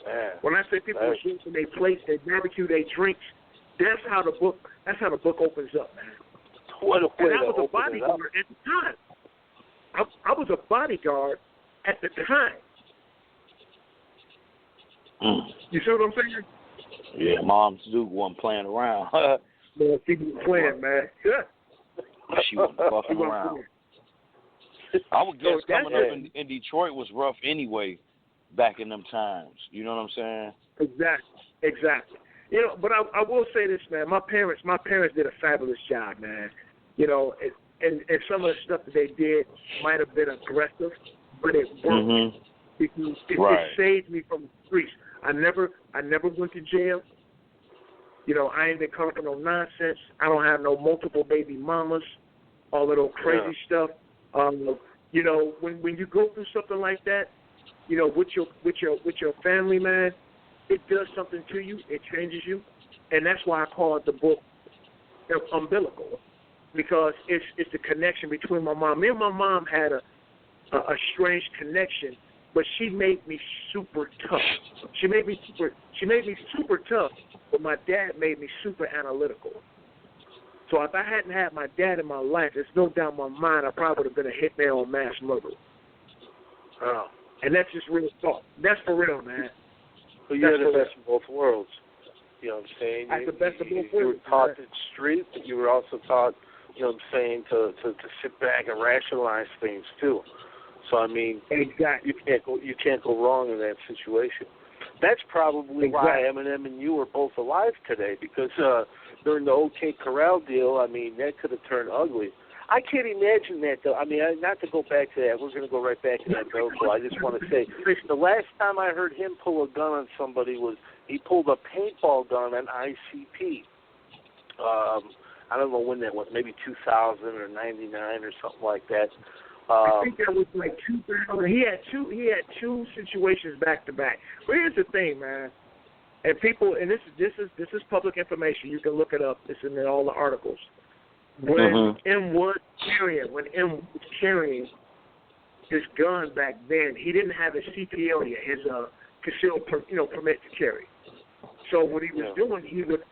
[SPEAKER 2] Man,
[SPEAKER 4] when I say people shoot in their plates, they barbecue, they drinks, that's how the book opens up, man.
[SPEAKER 2] What a way
[SPEAKER 4] and I was
[SPEAKER 2] to
[SPEAKER 4] a
[SPEAKER 2] open it up.
[SPEAKER 4] bodyguard at the time. I was a bodyguard at the time. You see what I'm saying?
[SPEAKER 3] Yeah, Mom's Duke wasn't playing around.
[SPEAKER 4] Man, she was playing, man. Yeah.
[SPEAKER 3] She wasn't fucking around. I would guess coming up in Detroit was rough anyway back in them times. You know what I'm saying?
[SPEAKER 4] Exactly. But I will say this, man. My parents did a fabulous job, man. And some of the stuff that they did might have been aggressive, but it worked. Because it saved me from the streets. I never went to jail. I ain't been caught up in no nonsense. I don't have no multiple baby mamas, all of those crazy stuff. When you go through something like that, with your family, man, it does something to you. It changes you, and that's why I call it the book Umbilical, because it's the connection between my mom. Me and my mom had a strange connection. But she made me super tough. She made me super tough, but my dad made me super analytical. So if I hadn't had my dad in my life, there's no doubt in my mind I probably would have been a hitman on mass murder. And that's just real talk. That's for real, man.
[SPEAKER 2] Well, you're the best of both worlds. You know what I'm saying?
[SPEAKER 4] That's the best of both worlds.
[SPEAKER 2] You were taught the street, but you were also taught, to sit back and rationalize things too. So I mean,
[SPEAKER 4] exactly.
[SPEAKER 2] You can't go wrong in that situation. That's probably why Eminem and you are both alive today, because during the OK Corral deal, I mean, that could have turned ugly. I can't imagine that, though. I mean, not to go back to that. We're going to go right back to that miracle. I just want to say, the last time I heard him pull a gun on somebody was he pulled a paintball gun on ICP. I don't know when that was, maybe 2000 or 99 or something like that.
[SPEAKER 4] I think that was like 2000. He had two situations back to back. But here's the thing, man. And people, and this is public information. You can look it up. It's in all the articles. When M was carrying his gun back then, he didn't have his CPL yet, his concealed permit to carry. So what he was doing, he would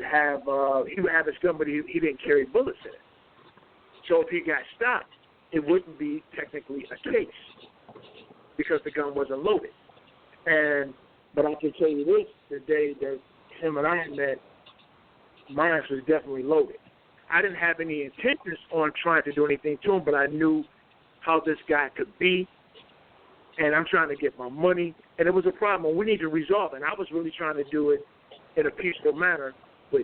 [SPEAKER 4] have his gun, but he didn't carry bullets in it. So if he got stopped, it wouldn't be technically a case because the gun wasn't loaded. But I can tell you this: the day that him and I met, mine was definitely loaded. I didn't have any intentions on trying to do anything to him, but I knew how this guy could be, and I'm trying to get my money, and it was a problem. We need to resolve it. And I was really trying to do it in a peaceful manner, but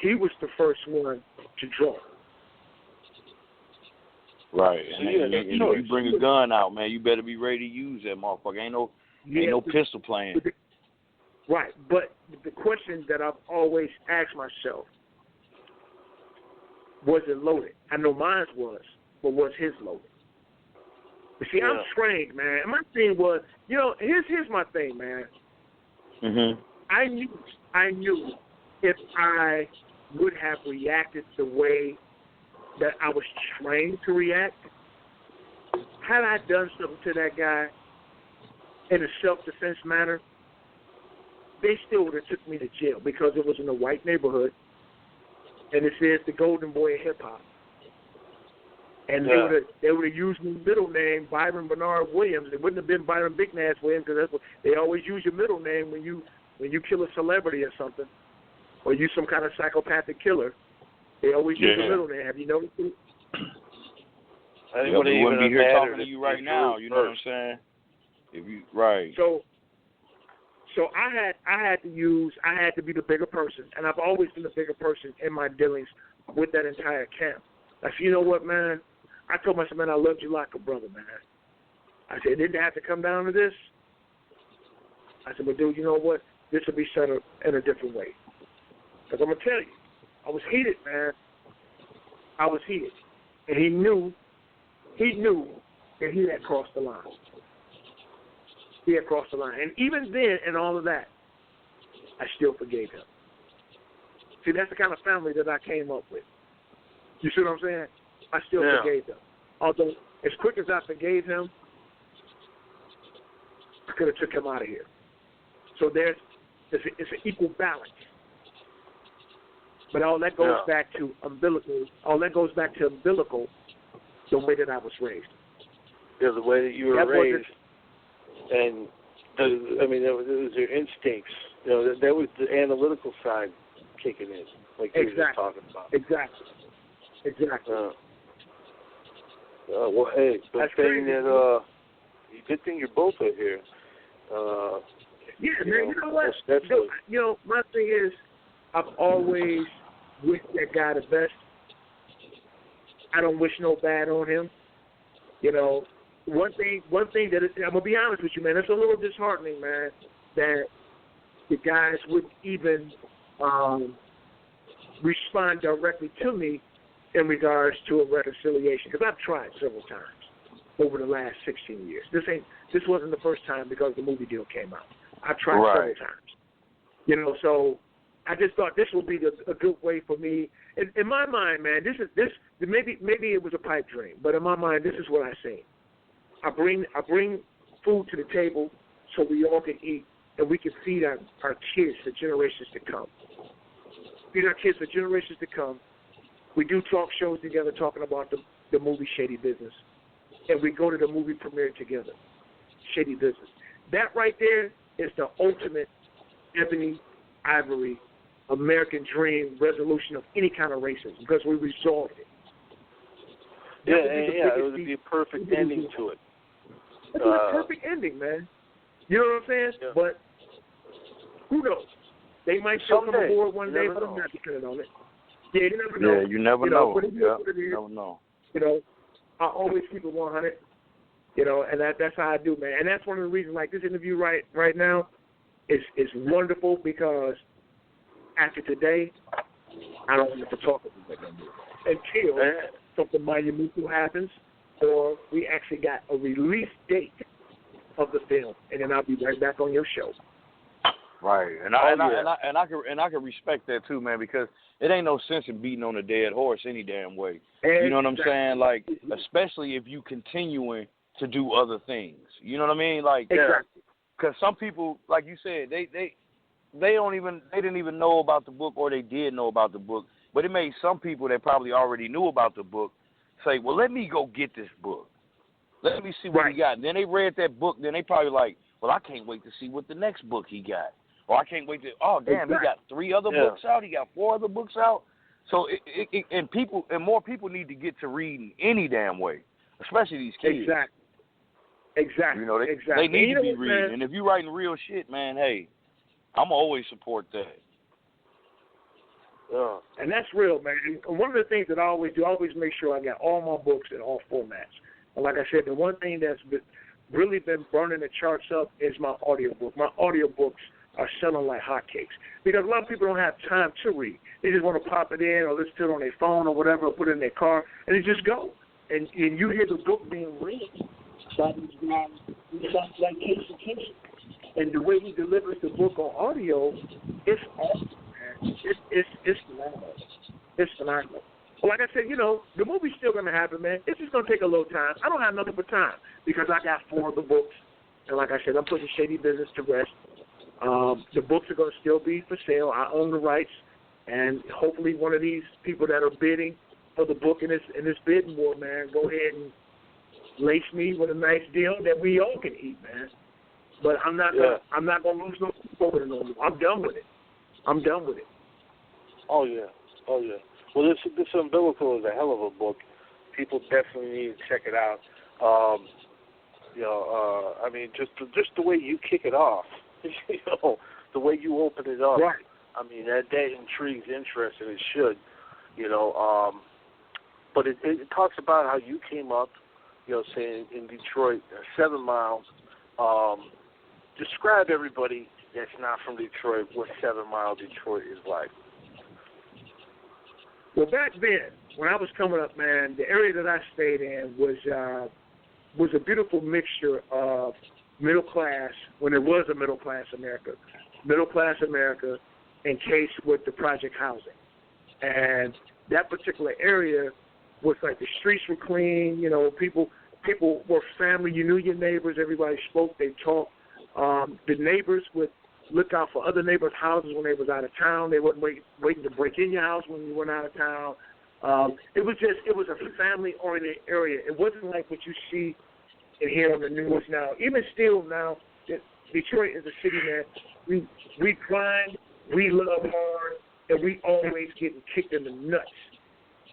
[SPEAKER 4] he was the first one to draw.
[SPEAKER 3] Right, and you bring a gun out, man, you better be ready to use that motherfucker. Ain't no pistol playing.
[SPEAKER 4] Right, but the question that I've always asked myself, was it loaded? I know mine was, but was his loaded? But see, I'm trained, man. And my thing was, here's my thing, man. I knew if I would have reacted the way that I was trained to react, had I done something to that guy in a self-defense manner, they still would have took me to jail because it was in a white neighborhood, and it says the golden boy of hip-hop. And they would have used my middle name, Byron Bernard Williams. It wouldn't have been Byron Big Nass Williams because that's what they always use your middle name when you kill a celebrity or something, or you some kind of psychopathic killer. They always use your middle name. Have you noticed it?
[SPEAKER 3] I wouldn't be here talking to you right now. You know what I'm saying?
[SPEAKER 4] So I had to be the bigger person, and I've always been the bigger person in my dealings with that entire camp. I said, you know what, man? I told myself, man, I loved you like a brother, man. I said, it didn't have to come down to this. I said, but dude, you know what? This will be set up in a different way. Because I'm going to tell you, I was heated, man. I was heated. And he knew that he had crossed the line. He had crossed the line. And even then, and all of that, I still forgave him. See, that's the kind of family that I came up with. You see what I'm saying? I still forgave him. Although, as quick as I forgave him, I could have took him out of here. So it's an equal balance. But all that goes back to umbilical. All that goes back to umbilical, the way that I was raised.
[SPEAKER 2] Yeah, the way that you were raised. And, it was your instincts. That was the analytical side kicking in, like you were just talking about.
[SPEAKER 4] Exactly.
[SPEAKER 2] Well, hey, good thing you're both are here.
[SPEAKER 4] Man, you know what? My thing is, I've always wished that guy the best. I don't wish no bad on him. One thing that I'm gonna be honest with you, man. It's a little disheartening, man, that the guys wouldn't even respond directly to me in regards to a reconciliation, because I've tried several times over the last 16 years. This wasn't the first time because the movie deal came out. I've tried several times. So I just thought this would be a good way for me. In my mind, man, maybe it was a pipe dream, but in my mind, this is what I see. I bring food to the table so we all can eat and we can feed our kids for generations to come. Feed our kids for generations to come. We do talk shows together talking about the movie Shady Business. And we go to the movie premiere together, Shady Business. That right there is the ultimate ebony, ivory, American dream resolution of any kind of racism because we resolved it.
[SPEAKER 2] It would be a perfect ending to it.
[SPEAKER 4] It was a perfect ending, man. You know what I'm saying? Yeah. But who knows? They might still come aboard one day, but I'm not dependent on it. Yeah, you never know.
[SPEAKER 3] Yeah, you never know.
[SPEAKER 4] But it is what it is.
[SPEAKER 3] You never know.
[SPEAKER 4] You know, I always keep it 100. You know, and that's how I do, man. And that's one of the reasons, like this interview right now, is wonderful because after today, I don't want to talk about it until something monumental happens, or we actually got a release date of the film, and then I'll be right back on your show.
[SPEAKER 3] Right, and I can respect that too, man, because it ain't no sense in beating on a dead horse any damn way. You know what I'm saying? Like, especially if you continuing to do other things. You know what I mean? Like, because some people, like you said, they didn't even know about the book, or they did know about the book, but it made some people that probably already knew about the book say, well, let me go get this book. Let me see what he got. And then they read that book, then they probably like, well, I can't wait to see what the next book he got. Or I can't wait to, oh, damn, he got 3 other books out. He got 4 other books out. So, and more people need to get to reading any damn way, especially these kids.
[SPEAKER 4] Exactly.
[SPEAKER 3] You know, they need to be reading. Man. And if you're writing real shit, man, hey, I'm always support that.
[SPEAKER 4] Yeah. And that's real, man. And one of the things that I always do, I always make sure I got all my books in all formats. And like I said, the one thing that's really been burning the charts up is my audiobook. My audiobooks are selling like hotcakes because a lot of people don't have time to read. They just want to pop it in or listen to it on their phone or whatever, or put it in their car, and they just go. And you hear the book being read. Like Casey. And the way he delivers the book on audio, it's awesome, man. It's phenomenal. It's phenomenal. Well, like I said, you know, the movie's still going to happen, man. It's just going to take a little time. I don't have nothing but time because I got 4 of the books. And like I said, I'm putting shady business to rest. The books are going to still be for sale. I own the rights. And hopefully one of these people that are bidding for the book in this bidding war, man, go ahead and lace me with a nice deal that we all can eat, man. But I'm not gonna lose no sleep over it no more. I'm done with it.
[SPEAKER 2] Oh yeah. Well, this Umbilical is a hell of a book. People definitely need to check it out. I mean, just the way you kick it off, you know, the way you open it up.
[SPEAKER 4] Right.
[SPEAKER 2] I mean, that intrigues interest, and it should, you know. But it talks about how you came up, you know, saying in Detroit, 7 miles. Describe everybody that's not from Detroit what 7 Mile Detroit is like.
[SPEAKER 4] Well, back then, when I was coming up, man, the area that I stayed in was a beautiful mixture of middle class, when it was a middle class America encased with the project housing. And that particular area was like the streets were clean, you know, people were family, you knew your neighbors, everybody spoke, they talked. The neighbors would look out for other neighbors' houses when they was out of town. They wasn't waiting to break in your house when you went out of town. It was a family-oriented area. It wasn't like what you see and hear on the news now. Even still now, Detroit is a city that we grind, we love hard, and we always getting kicked in the nuts.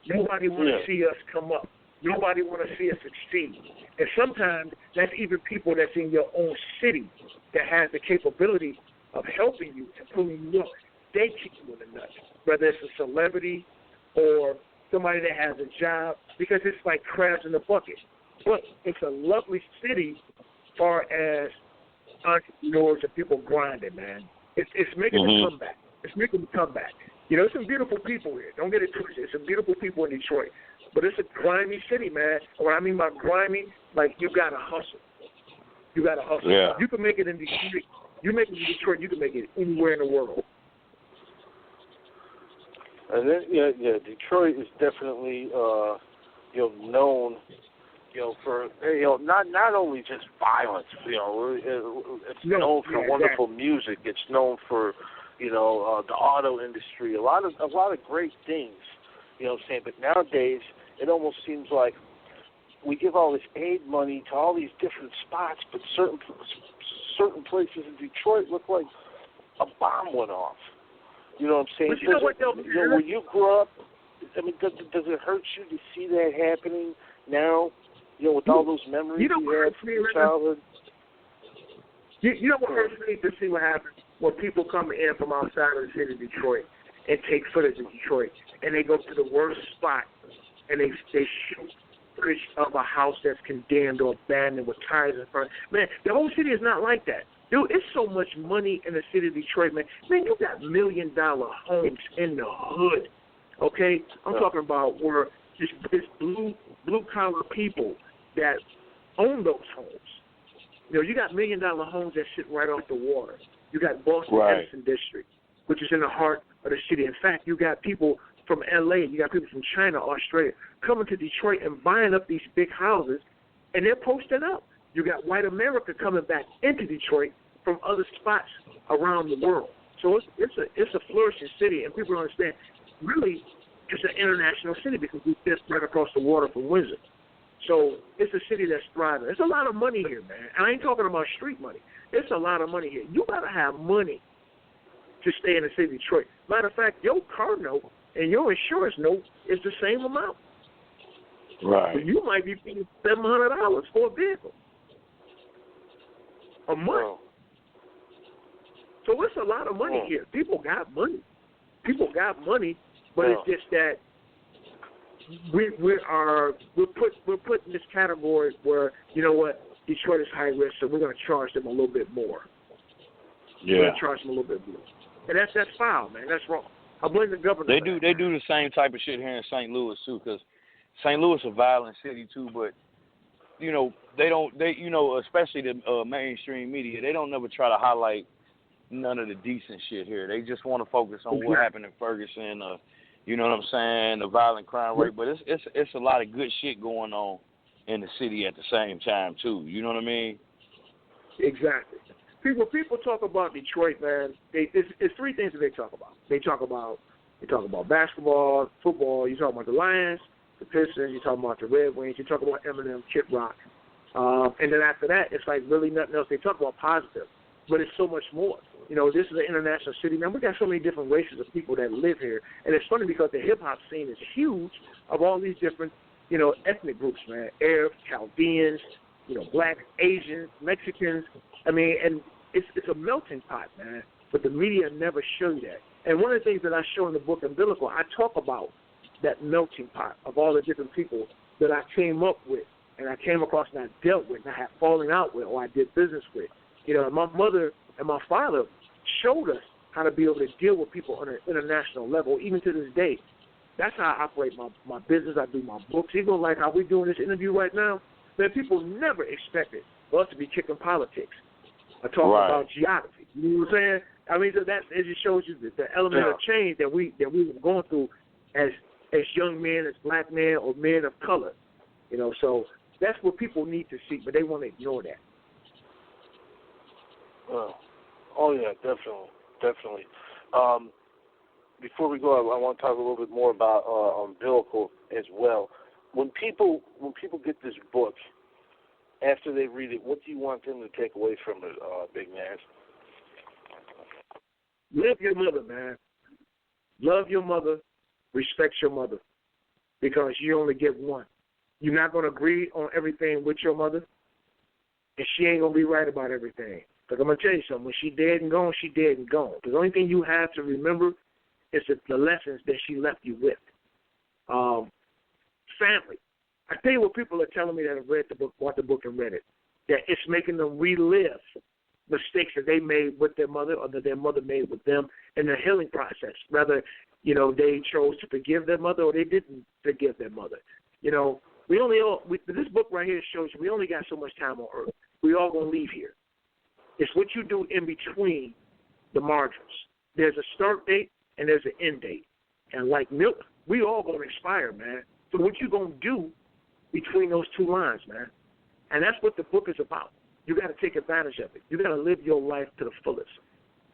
[SPEAKER 4] Nobody want to see us come up. Nobody want to see us succeed. And sometimes that's even people that's in your own city that has the capability of helping you and pulling you up. They kick you in the nuts, whether it's a celebrity or somebody that has a job, because it's like crabs in a bucket. But it's a lovely city as far as entrepreneurs and people grinding, man. It's making a comeback. It's making a comeback. You know, there's some beautiful people here. Don't get it twisted. There's some beautiful people in Detroit. But it's a grimy city, man. And what I mean by grimy, like you got to hustle. You got to hustle.
[SPEAKER 3] Yeah.
[SPEAKER 4] You can make it in Detroit. You make it in Detroit, you can make it anywhere in the world.
[SPEAKER 2] And then, Detroit is definitely, known, for, not only just violence. It's known for wonderful music. It's known for, the auto industry. A lot of great things. You know what I'm saying? But nowadays, it almost seems like we give all this aid money to all these different spots, but certain places in Detroit look like a bomb went off. You know what I'm saying?
[SPEAKER 4] But you know what,
[SPEAKER 2] when you grow up, I mean, does it hurt you to see that happening now? With all those memories you had from your childhood?
[SPEAKER 4] You know what hurts me to see what happens when people come in from outside of the city of Detroit and take footage of Detroit, and they go to the worst spot, and they shoot footage of a house that's condemned or abandoned with tires in front. Man, the whole city is not like that. Dude, it's so much money in the city of Detroit, man. Man, you got $1 million homes in the hood, okay? I'm talking about where it's blue-collar people that own those homes. You know, you got $1 million homes that sit right off the water. You got Boston Edison District, which is in the heart of the city. In fact, you got people from L.A., you got people from China, Australia, coming to Detroit and buying up these big houses, and they're posting up. You got white America coming back into Detroit from other spots around the world. So it's a flourishing city, and people don't understand, really, it's an international city because we sit right across the water from Windsor. So it's a city that's thriving. There's a lot of money here, man. And I ain't talking about street money. It's a lot of money here. You got to have money to stay in the city of Detroit. Matter of fact, your car note and your insurance note is the same amount.
[SPEAKER 5] Right.
[SPEAKER 4] So you might be paying $700 for a vehicle a month.
[SPEAKER 2] Oh.
[SPEAKER 4] So it's a lot of money here. People got money. But it's just that we're put in this category where, you know what, Detroit is high risk, so we're going to charge them a little bit more.
[SPEAKER 5] Yeah.
[SPEAKER 4] We're going to charge them a little bit more. And that's foul, man. That's wrong. I blame the government.
[SPEAKER 3] They do the same type of shit here in St. Louis too, because St. Louis is a violent city too. But you know especially the mainstream media, they don't never try to highlight none of the decent shit here. They just want to focus on what happened in Ferguson. You know what I'm saying? The violent crime rate, but it's a lot of good shit going on in the city at the same time too. You know what I mean?
[SPEAKER 4] Exactly. People talk about Detroit, man. It's three things that they talk about. They talk about basketball, football. You talk about the Lions, the Pistons. You talk about the Red Wings. You talk about Eminem, Kid Rock, and then after that, it's like really nothing else. They talk about positive, but it's so much more. You know, this is an international city, man. We got so many different races of people that live here, and it's funny because the hip hop scene is huge of all these different, you know, ethnic groups, man. Arabs, Chaldeans, you know, Black, Asians, Mexicans. I mean, and it's a melting pot, man. But the media never show you that. And one of the things that I show in the book Umbilical, I talk about that melting pot of all the different people that I came up with, and I came across and I dealt with, and I had fallen out with, or I did business with. You know, my mother and my father showed us how to be able to deal with people on an international level, even to this day. That's how I operate my business. I do my books. Even like how we're doing this interview right now, man, people never expected for us to be kicking politics or talking about geography. You know what I'm saying? I mean, so that it just shows you the element of change that we were going through as young men, as black men or men of color. You know, so that's what people need to see, but they want to ignore that.
[SPEAKER 2] Oh yeah, definitely. Before we go, I want to talk a little bit more about Umbilical as well. When people get this book, after they read it, what do you want them to take away from it, Big Man?
[SPEAKER 4] Love your mother, man. Love your mother. Respect your mother, because you only get one. You're not going to agree on everything with your mother, and she ain't going to be right about everything. But I'm going to tell you something. When she dead and gone, she dead and gone. The only thing you have to remember is the lessons that she left you with. Family. I tell you what people are telling me that have read the book, bought the book and read it, that it's making them relive mistakes that they made with their mother or that their mother made with them in their healing process. Whether, you know, they chose to forgive their mother or they didn't forgive their mother. You know, this book right here shows you we only got so much time on earth. We all going to leave here. It's what you do in between the margins. There's a start date and there's an end date. And like milk, we all going to expire, man. So what you going to do between those two lines, man? And that's what the book is about. You got to take advantage of it. You got to live your life to the fullest.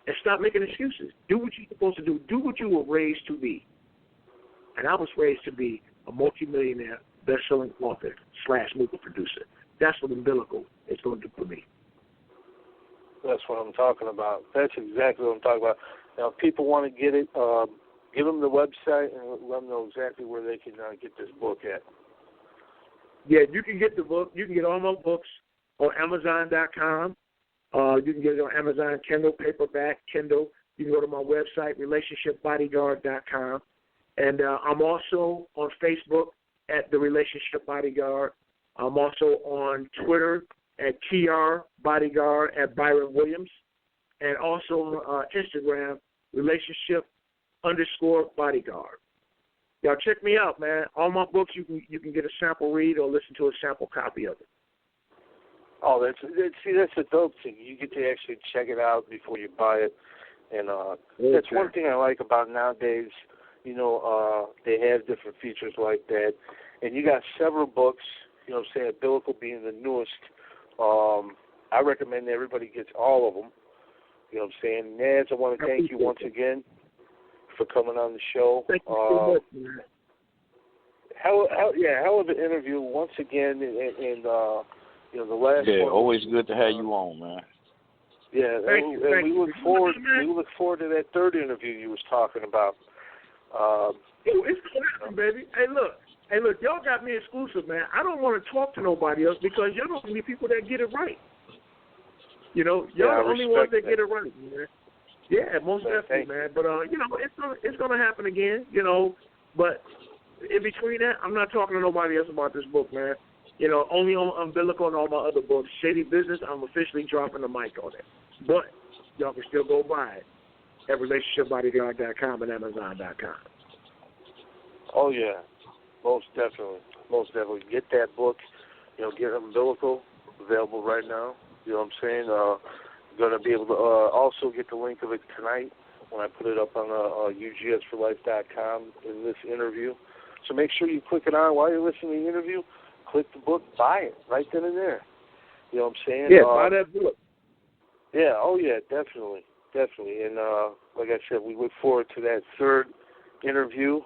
[SPEAKER 4] And stop making excuses. Do what you're supposed to do. Do what you were raised to be. And I was raised to be a multimillionaire, best-selling author / movie producer. That's what Umbilical is going to do for me.
[SPEAKER 2] That's what I'm talking about. That's exactly what I'm talking about. Now, if people want to get it, give them the website and let them know exactly where they can get this book at.
[SPEAKER 4] Yeah, you can get the book. You can get all my books on Amazon.com. You can get it on Amazon, Kindle, paperback, Kindle. you can go to my website, relationshipbodyguard.com. And I'm also on Facebook at The Relationship Bodyguard. I'm also on Twitter at TR Bodyguard at Byron Williams. And also on Instagram, relationship_bodyguard. Y'all check me out, man. All my books, you can get a sample read or listen to a sample copy of it.
[SPEAKER 2] Oh, that's a dope thing. You get to actually check it out before you buy it. And that's one thing I like about nowadays. You know, they have different features like that. And you got several books, you know what I'm saying, Biblical being the newest. I recommend everybody gets all of them. You know what I'm saying? Naz, I want to thank you once again for coming on the show.
[SPEAKER 4] Thank you so much, man.
[SPEAKER 2] Hell of an interview once again, and you know, the last one.
[SPEAKER 3] Yeah, always good to have you on, man.
[SPEAKER 2] Yeah, we look forward to that third interview you was talking about.
[SPEAKER 4] It's gonna happen, baby. Hey, look, y'all got me exclusive, man. I don't want to talk to nobody else because y'all don't be people that get it right. You know, y'all the only ones that get it right, man. Yeah, most definitely, man. But you know, it's gonna happen again, you know. But in between that, I'm not talking to nobody else about this book, man. You know, only on Umbilical and all my other books. Shady Business, I'm officially dropping the mic on it. But y'all can still go buy it at relationshipbodyguard.com and Amazon.com.
[SPEAKER 2] Oh yeah, most definitely. Get that book. You know, get Umbilical, available right now. You know what I'm saying? Going to be able to also get the link of it tonight when I put it up on UGSforlife.com in this interview. So make sure you click it on while you're listening to the interview. Click the book, buy it right then and there. You know what I'm saying?
[SPEAKER 4] Yeah, buy that book.
[SPEAKER 2] Yeah, oh yeah, definitely. And like I said, we look forward to that third interview.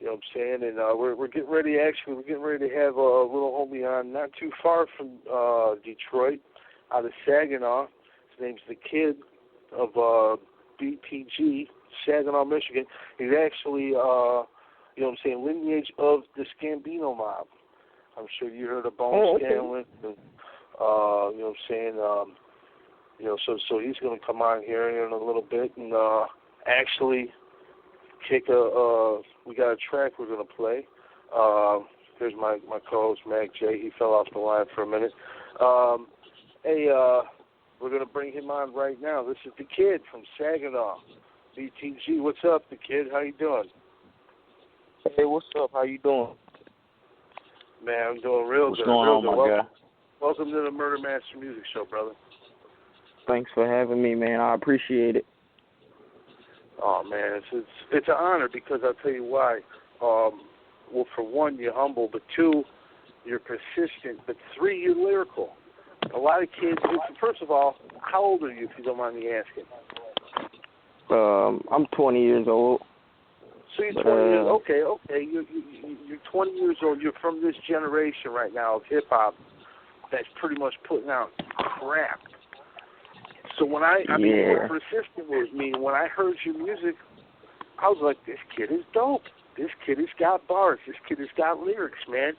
[SPEAKER 2] You know what I'm saying? And we're getting ready. Actually, we're getting ready to have a little homie on, not too far from Detroit, out of Saginaw. His name's the Kid of BPG, Saginaw, Michigan. He's actually, you know what I'm saying, lineage of the Scambino mob. I'm sure you heard of Bones Scanlon. And, you know what I'm saying? You know, so he's going to come on here in a little bit and actually kick we got a track we're going to play. Here's my co-host, Mac J. He fell off the line for a minute. We're going to bring him on right now. This is the Kid from Saginaw, BTG. What's up, the Kid? How you doing?
[SPEAKER 6] Hey, what's up? How you doing?
[SPEAKER 2] Man, I'm doing real
[SPEAKER 3] What's
[SPEAKER 2] good.
[SPEAKER 3] What's going on, my guy?
[SPEAKER 2] Welcome to the Murder Master Music Show, brother.
[SPEAKER 6] Thanks for having me, man. I appreciate it.
[SPEAKER 2] Oh man, it's an honor because I'll tell you why. Well, for one, you're humble, but two, you're persistent, but three, you're lyrical. A lot of kids. First of all, how old are you, if you don't mind me asking?
[SPEAKER 6] I'm 20 years old.
[SPEAKER 2] So you're 20 years. Okay. You're 20 years old. You're from this generation right now of hip hop that's pretty much putting out crap. So when I mean, what persistent with me, when I heard your music, I was like, this kid is dope. This kid has got bars. This kid has got lyrics, man.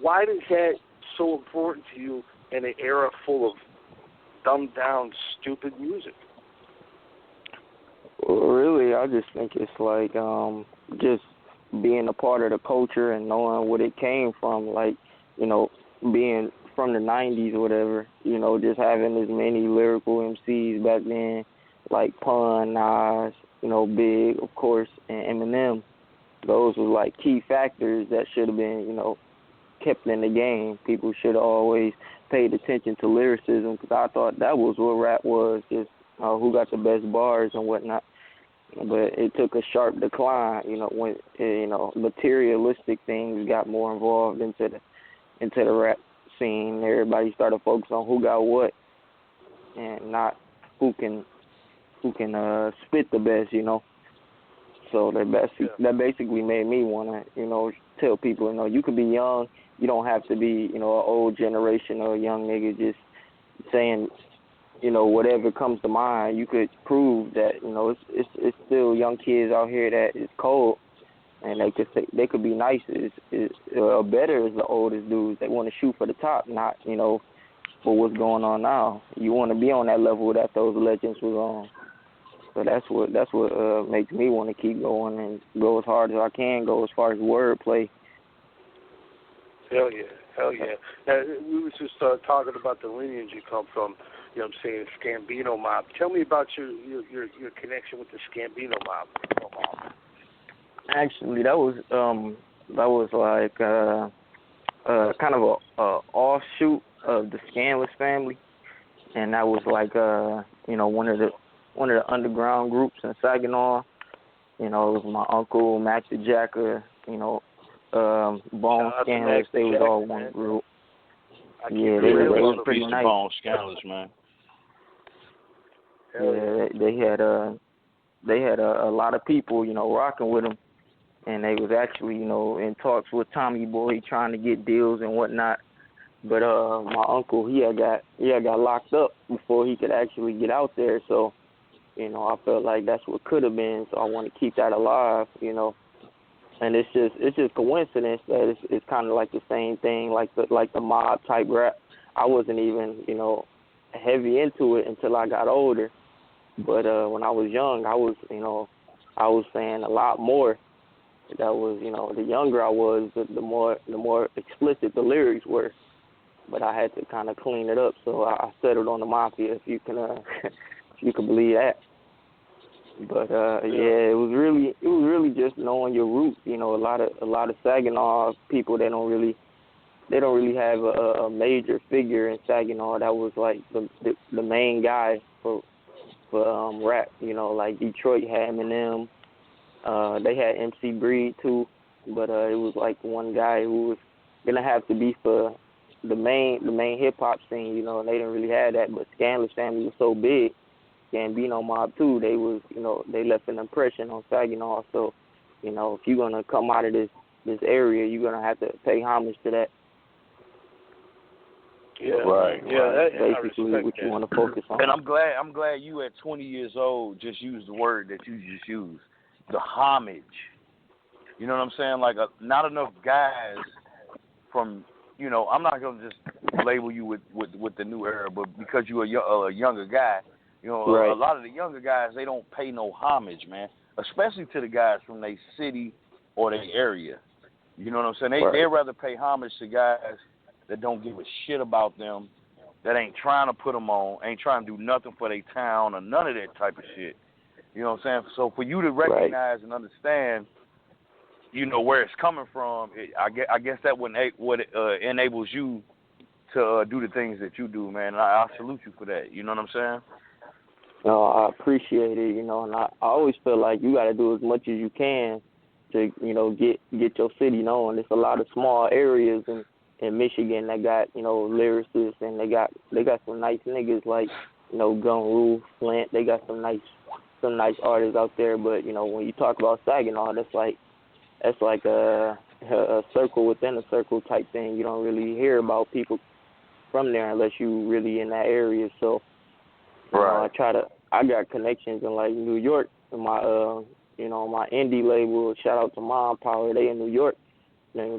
[SPEAKER 2] Why is that so important to you in an era full of dumbed-down, stupid music?
[SPEAKER 6] Well, really, I just think it's like just being a part of the culture and knowing what it came from, like, you know, being from the 90s or whatever, you know, just having as many lyrical MCs back then, like Pun, Nas, you know, Big, of course, and Eminem. Those were like key factors that should have been, you know, kept in the game. People should have always paid attention to lyricism because I thought that was what rap was, just who got the best bars and whatnot. But it took a sharp decline, you know, when, you know, materialistic things got more involved into the rap scene. Everybody started focusing on who got what and not who can spit the best, you know. So that basically made me want to, you know, tell people, you know, you could be young. You don't have to be, you know, an old generation or a young nigga just saying, you know, whatever comes to mind. You could prove that, you know, it's still young kids out here that is cold, and they could be nice or better as the oldest dudes. They want to shoot for the top, not, you know, for what's going on now. You want to be on that level that those legends was on. So that's what makes me want to keep going and go as hard as I can go as far as wordplay.
[SPEAKER 2] Hell yeah. Now, we was just talking about the lineage you come from. You know what I'm saying, Scambino Mob. Tell me about your connection with the Scambino Mob.
[SPEAKER 6] Actually, that was like kind of a offshoot of the Scanless family, and that was like one of the underground groups in Saginaw. You know, it was my uncle Mac the Jacker. You know, Bone Scanless. They was all one group. Yeah, they was pretty nice.
[SPEAKER 5] Bone Scanless, man.
[SPEAKER 6] Yeah, they had a lot of people, you know, rocking with them, and they was actually, you know, in talks with Tommy Boy trying to get deals and whatnot. But my uncle, he had got locked up before he could actually get out there. So, you know, I felt like that's what could have been. So I want to keep that alive, you know. And it's just coincidence that it's kind of like the same thing, like the mob type rap. I wasn't even, you know, heavy into it until I got older. But when I was young, I was saying a lot more. That was, you know, the younger I was, the more explicit the lyrics were. But I had to kind of clean it up, so I settled on the Mafia, if you can believe that. But yeah, it was really just knowing your roots. You know, a lot of Saginaw people, they don't really have a major figure in Saginaw that was like the main guy for rap. You know, like Detroit had Eminem. They had MC Breed too, but it was like one guy who was gonna have to be for the main hip hop scene. You know, and they didn't really have that. But Scanless family was so big, Gambino Mob too. They was, you know, they left an impression on Saginaw. So, you know, if you're gonna come out of this area, you're gonna have to pay homage to that.
[SPEAKER 2] Yeah,
[SPEAKER 5] right.
[SPEAKER 2] Yeah,
[SPEAKER 6] that's basically what you want to focus on.
[SPEAKER 3] And I'm glad you at 20 years old just used the word that you just used, the homage. You know what I'm saying? Like, not enough guys from, you know, I'm not gonna just label you with the new era, but because you're a younger guy, you know,
[SPEAKER 6] right.
[SPEAKER 3] A lot of the younger guys, they don't pay no homage, man, especially to the guys from their city or their area. You know what I'm saying? They'd rather pay homage to guys that don't give a shit about them, that ain't trying to put them on, ain't trying to do nothing for their town or none of that type of shit. You know what I'm saying? So for you to recognize and understand, you know, where it's coming from, I guess that what enables you to do the things that you do, man. And I salute you for that. You know what I'm saying?
[SPEAKER 6] No, I appreciate it, you know, and I always feel like you got to do as much as you can to, you know, get your city known. There's a lot of small areas in Michigan that got, you know, lyricists, and they got some nice niggas like, you know, Gun Rule, Flint. They got some nice artists out there. But, you know, when you talk about Saginaw, that's like a circle within a circle type thing. You don't really hear about people from there unless you really in that area. So, you know, I got connections in like New York. My you know, my indie label, shout out to Mom Power. They in New York. They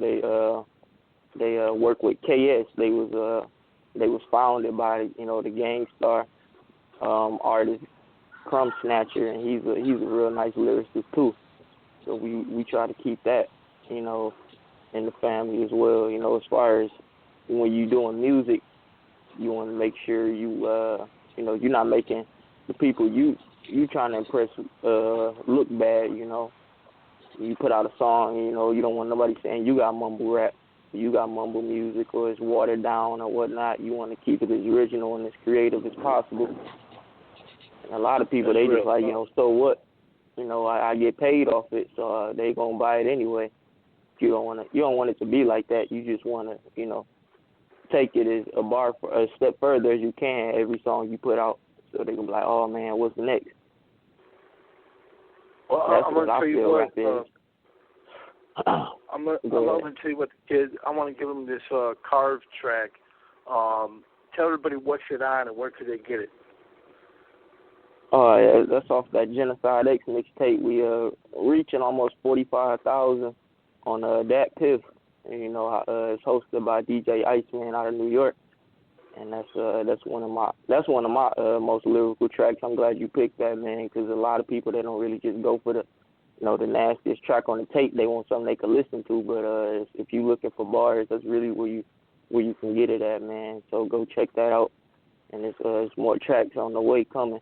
[SPEAKER 6] work with KS. They was founded by, you know, the Gangstar artist Crumb Snatcher, and he's a real nice lyricist too. So we try to keep that, you know, in the family as well. You know, as far as when you're doing music, you want to make sure you know, you're not making the people you trying to impress look bad. You know, you put out a song, you know, you don't want nobody saying you got mumble rap, you got mumble music, or it's watered down or whatnot. You want to keep it as original and as creative as possible. And a lot of people, they just like, you know, so what? You know, I get paid off it, so they gonna buy it anyway. You don't want it to be like that. You just want to, you know, take it as a step further as you can every song you put out, so they can be like, oh man, what's next?
[SPEAKER 2] Well,
[SPEAKER 6] that's
[SPEAKER 2] I'm
[SPEAKER 6] what
[SPEAKER 2] gonna
[SPEAKER 6] I
[SPEAKER 2] tell you
[SPEAKER 6] feel
[SPEAKER 2] what.
[SPEAKER 6] rap is.
[SPEAKER 2] I'm gonna tell you what the kids. I want to give them this Carve track. Tell everybody what's it on and where could they get it.
[SPEAKER 6] Yeah, that's off that Genocide X mixtape. We reaching almost 45,000 on that Piff. And, you know, it's hosted by DJ Iceman out of New York. and that's one of my most lyrical tracks. I'm glad you picked that, man, because a lot of people, they don't really just go for the the nastiest track on the tape. They want something they can listen to, but if you're looking for bars, that's really where you can get it at, man. So go check that out, and it's more tracks on the way coming.